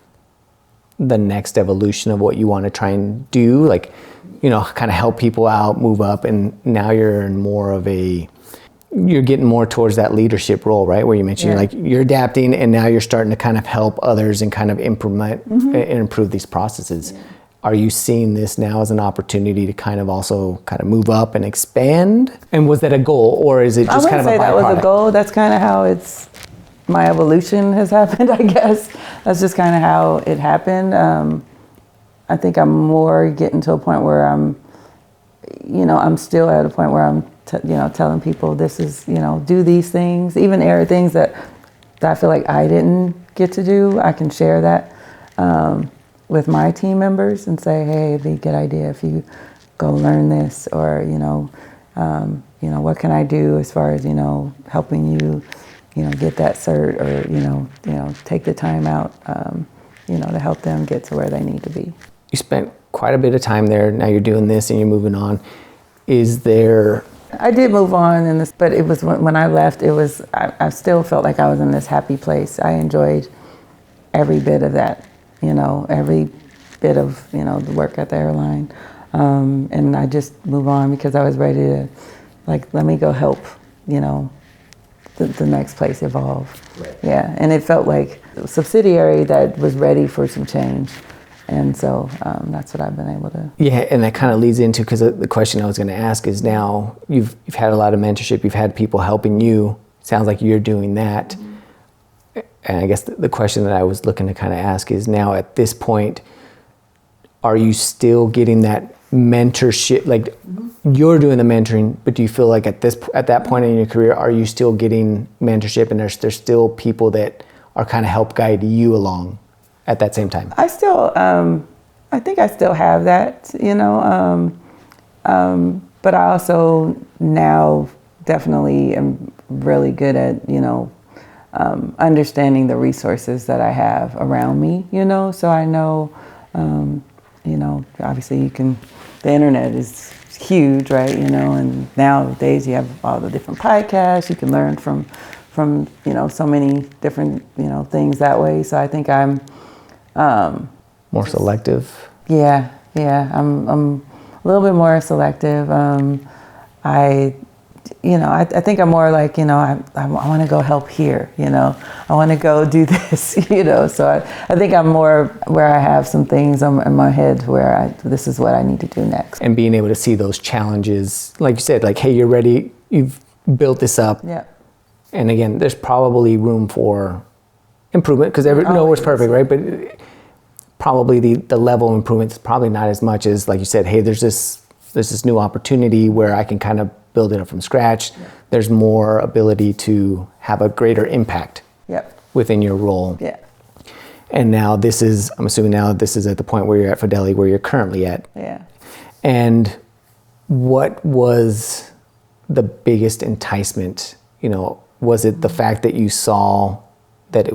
the next evolution of what you want to try and do, like, kind of help people out, move up, and now you're in more of you're getting more towards that leadership role, right? Where you mentioned like you're adapting, and now you're starting to kind of help others and kind of implement and improve these processes. Yeah. Are you seeing this now as an opportunity to kind of also kind of move up and expand? And was that a goal, or is it just kind of a byproduct? I wouldn't say that was a goal. That's kind of how my evolution has happened, I guess. That's just kind of how it happened. I think I'm more getting to a point where I'm still at a point where I'm, telling people this is, do these things, even things that I feel like I didn't get to do. I can share that with my team members and say, hey, it'd be a good idea if you go learn this, or, what can I do as far as, helping you, get that cert, or, take the time out, to help them get to where they need to be. You spent quite a bit of time there. Now you're doing this and you're moving on. Is there... I did move on, but it was when I left, I still felt like I was in this happy place. I enjoyed every bit of that, every bit of, the work at the airline. And I just moved on because I was ready to, let me go help, the next place evolve. Right. Yeah, and it felt like a subsidiary that was ready for some change. And so that's what I've been able to. Yeah, and that kind of leads into, because the question I was going to ask is, now you've had a lot of mentorship, you've had people helping you. sounds like you're doing that. And I guess the question that I was looking to kind of ask is, now at this point, are you still getting that mentorship? Like, you're doing the mentoring, but do you feel like at that point in your career, are you still getting mentorship, and there's still people that are kind of help guide you along at that same time? I still, I think I still have that, but I also now definitely am really good at, understanding the resources that I have around me, so I know, obviously the internet is huge, right? And nowadays you have all the different podcasts, you can learn from so many different, things that way. So I think I'm more selective. Yeah. I'm a little bit more selective. I think I'm more like, I want to go help here, I want to go do this, so I think I'm more where I have some things in my head where this is what I need to do next. And being able to see those challenges, like you said, like, hey, you're ready, you've built this up. Yeah. And again, there's probably room for improvement, because nowhere's perfect, right? But probably the level of improvement is probably not as much as, like you said, hey, there's this new opportunity where I can kind of build it up from scratch. Yeah. There's more ability to have a greater impact within your role. Yeah. And now I'm assuming now this is at the point where you're at Fidelity, where you're currently at. Yeah. And what was the biggest enticement? Was it the fact that you saw that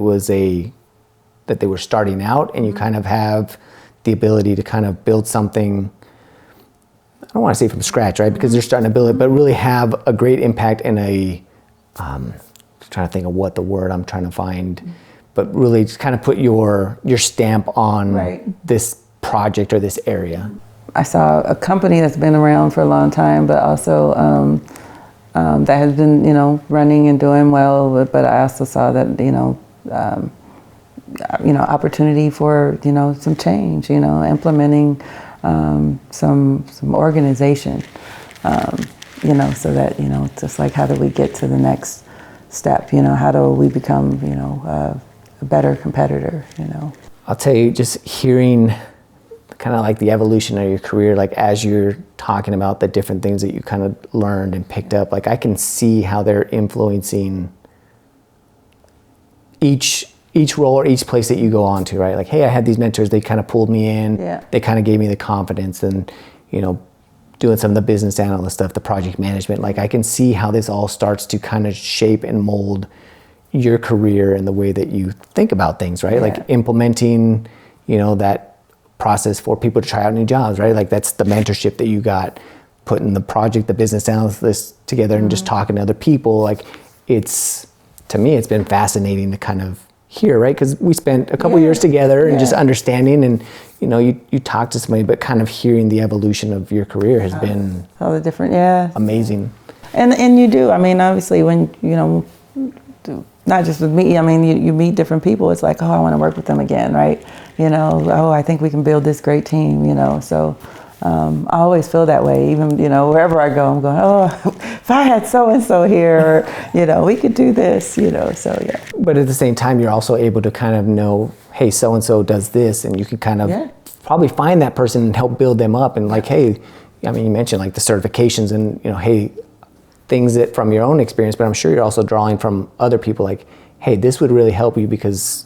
that they were starting out, and you kind of have the ability to kind of build something, I don't want to say from scratch, right? Because they're starting to build it, but really have a great impact in trying to think of what the word I'm trying to find, but really just kind of put your stamp on this project or this area. I saw a company that's been around for a long time, but also that has been, running and doing well. But I also saw that, opportunity for, some change, implementing some organization, so that, just like, how do we get to the next step? How do we become, a better competitor? I'll tell you, just hearing kind of like the evolution of your career, like as you're talking about the different things that you kind of learned and picked up, like I can see how they're influencing each role or each place that you go on to, right? Like, hey, I had these mentors, they kind of pulled me in, they kind of gave me the confidence, and, doing some of the business analyst stuff, the project management, like I can see how this all starts to kind of shape and mold your career and the way that you think about things, right? Like implementing, that process for people to try out new jobs, right? Like that's the mentorship that you got, putting the project, the business analyst together and just talking to other people. Like to me, it's been fascinating to kind of hear, right? Because we spent a couple years together and just understanding, and you talk to somebody, but kind of hearing the evolution of your career has been all the different, amazing. And you do. I mean, obviously, when not just with me. I mean, you meet different people. It's like, oh, I want to work with them again, right? Oh, I think we can build this great team. So. I always feel that way, even, wherever I go, I'm going, oh, if I had so-and-so here, we could do this, so yeah. But at the same time, you're also able to kind of know, hey, so-and-so does this, and you can kind of probably find that person and help build them up. And like, hey, I mean, you mentioned like the certifications and, hey, things that from your own experience, but I'm sure you're also drawing from other people like, hey, this would really help you because,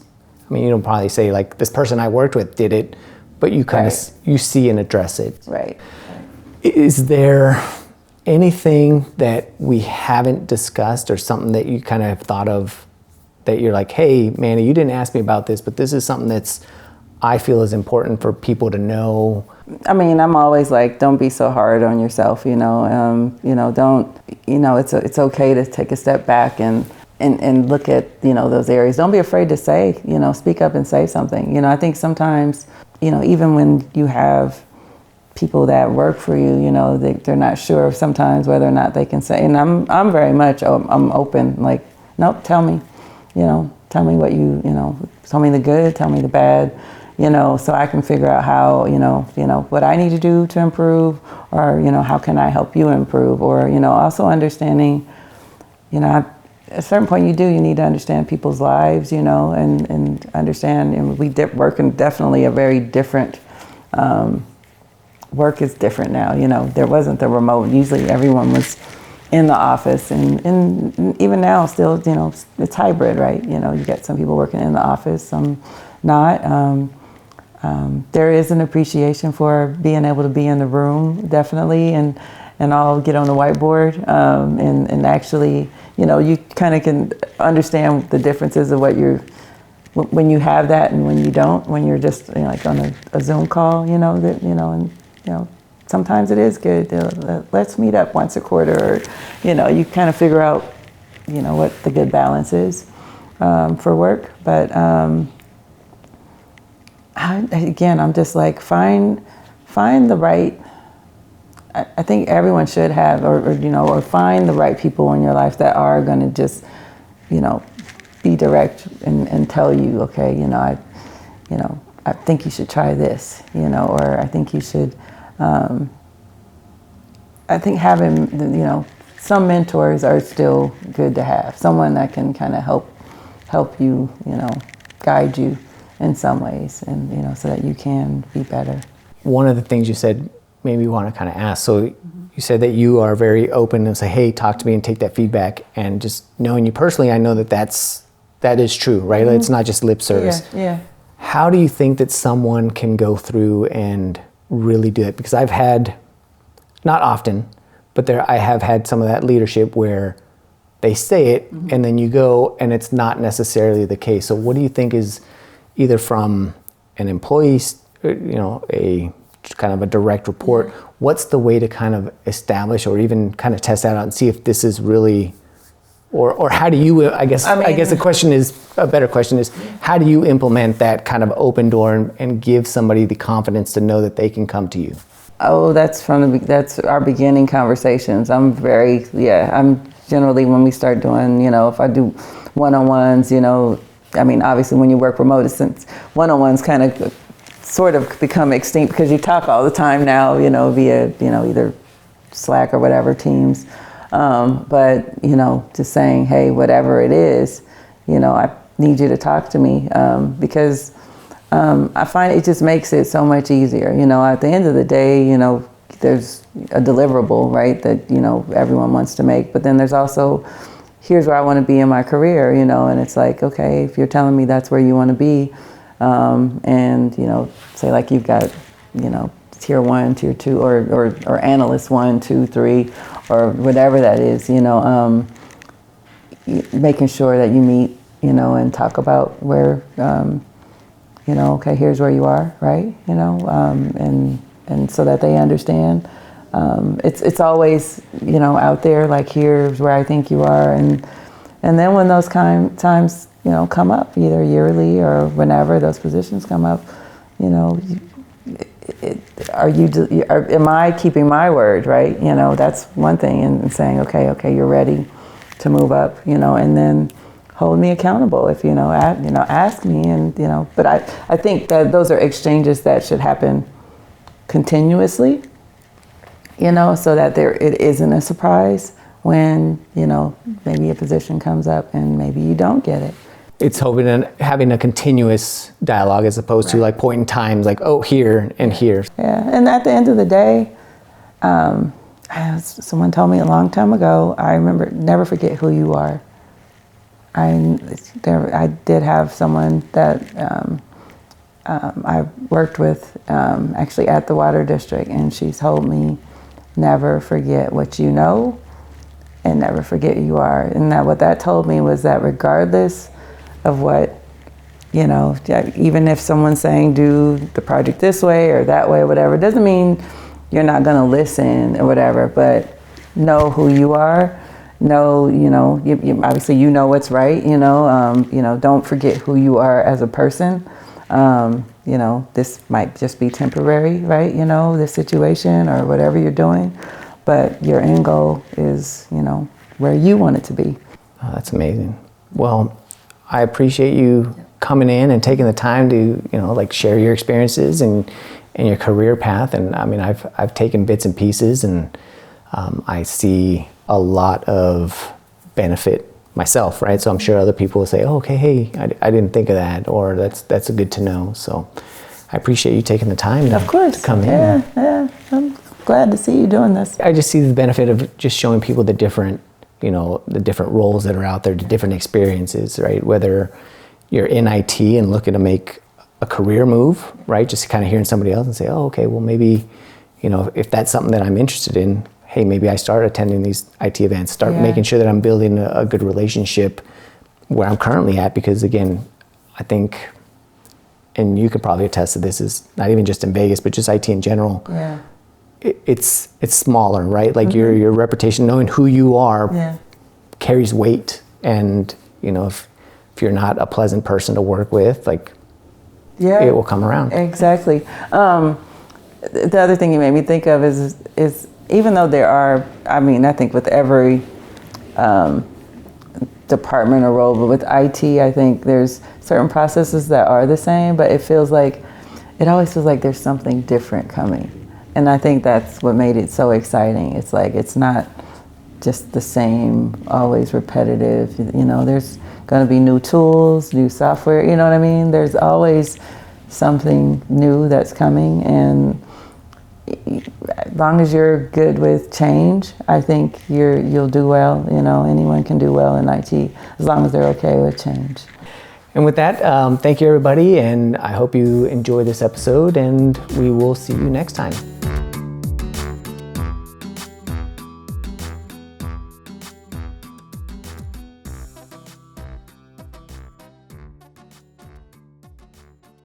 I mean, you don't probably say like, this person I worked with did it, but you kind of, you see and address it. Right. Is there anything that we haven't discussed or something that you kind of thought of that you're like, hey, Manny, you didn't ask me about this, but this is something I feel is important for people to know? I mean, I'm always like, don't be so hard on yourself, don't, it's okay to take a step back and look at, those areas. Don't be afraid to say, speak up and say something. I think sometimes, even when you have people that work for you, they're not sure sometimes whether or not they can say, and I'm very much, I'm open, like, nope, tell me what tell me the good, tell me the bad, so I can figure out how, what I need to do to improve, or, how can I help you improve, or, also understanding, a certain point you need to understand people's lives, you know, and understand, and we work in definitely a very different, work is different now, you know. There wasn't the remote, usually everyone was in the office, and even now still, you know, it's hybrid, right? You know, you get some people working in the office, some not. There is an appreciation for being able to be in the room, definitely, and I'll get on the whiteboard, and actually, you know, you kind of can understand the differences of what when you have that and when you don't, when you're just, you know, like on a Zoom call, you know, that, you know, and, you know, sometimes it is good. Let's meet up once a quarter, or, you know, you kind of figure out, you know, what the good balance is for work. But again, I'm just like, find the right. I think everyone should have, or you know, or find the right people in your life that are going to just, you know, be direct and tell you, okay, you know, I think you should try this, you know, or I think you should. I think having, you know, some mentors are still good to have. Someone that can kind of help you, you know, guide you in some ways, and, you know, so that you can be better. One of the things you said made me want to kind of ask. So you said that you are very open and say, hey, talk to me and take that feedback. And just knowing you personally, I know that is true, right? Mm-hmm. It's not just lip service. Yeah. How do you think that someone can go through and really do it? Because I've had, not often, but I have had some of that leadership where they say it, mm-hmm. and then you go and it's not necessarily the case. So what do you think is either from an employee, you know, a kind of a direct report, yeah. What's the way to kind of establish or even kind of test that out and see if this is really, or how do you, I guess the question is, a better question is, how do you implement that kind of open door and give somebody the confidence to know that they can come to you? Oh, that's our beginning conversations. I'm generally, when we start doing, you know, if I do one-on-ones, you know, I mean, obviously when you work remote, since one-on-ones kind of sort of become extinct because you talk all the time now, you know, via, you know, either Slack or whatever, Teams. But, you know, just saying, hey, whatever it is, you know, I need you to talk to me, because I find it just makes it so much easier. You know, at the end of the day, you know, there's a deliverable, right, that, you know, everyone wants to make. But then there's also, here's where I want to be in my career, you know, and it's like, okay, if you're telling me that's where you want to be, and, you know, say like you've got, you know, tier 1, tier 2, or analyst 1, 2, 3, or whatever that is, you know, making sure that you meet, you know, and talk about where, you know, okay, here's where you are, right, you know, and so that they understand. It's always, you know, out there, like, here's where I think you are, and then when those times, you know, come up, either yearly or whenever those positions come up, you know, am I keeping my word, right? You know, that's one thing, and saying, okay, you're ready to move up, you know, and then hold me accountable if, you know, ask me, and, you know, but I think that those are exchanges that should happen continuously, you know, so that it isn't a surprise when, you know, maybe a position comes up and maybe you don't get it. It's having a continuous dialogue as opposed to like point in times, like, oh, here and here. Yeah, and at the end of the day, someone told me a long time ago, I remember, never forget who you are. I did have someone that I worked with actually at the water district, and she told me, never forget what you know and never forget who you are. And what that told me was that regardless of what, you know, even if someone's saying do the project this way or that way or whatever, it doesn't mean you're not going to listen or whatever, but know who you are. Know, you know, you obviously you know what's right, you know, don't forget who you are as a person. You know, this might just be temporary, right? You know, this situation or whatever you're doing, but your end goal is, you know, where you want it to be. Oh, that's amazing. Well, I appreciate you coming in and taking the time to, you know, like share your experiences and your career path. And I mean, I've taken bits and pieces, and I see a lot of benefit myself, right? So I'm sure other people will say, oh, okay, hey, I didn't think of that, or that's a good to know. So I appreciate you taking the time to come in. Yeah, I'm glad to see you doing this. I just see the benefit of just showing people the different, the different roles that are out there, the different experiences, right? Whether you're in IT and looking to make a career move, right? Just kind of hearing somebody else and say, oh, okay, well maybe, if that's something that I'm interested in, hey, maybe I start attending these IT events, start making sure that I'm building a good relationship where I'm currently at, because again, I think, and you could probably attest to this, is not even just in Vegas, but just IT in general. Yeah. It's smaller, right? Like your reputation, knowing who you are, carries weight. And if you're not a pleasant person to work with, like it will come around. Exactly. The other thing you made me think of is even though there are, I think with every department or role, but with IT, I think there's certain processes that are the same, but it always feels like there's something different coming. And I think that's what made it so exciting. It's like, it's not just the same, always repetitive. There's going to be new tools, new software, you know what I mean? There's always something new that's coming, and as long as you're good with change, I think you'll do well. Anyone can do well in IT as long as they're okay with change. And with that, thank you everybody, and I hope you enjoy this episode, and we will see you next time.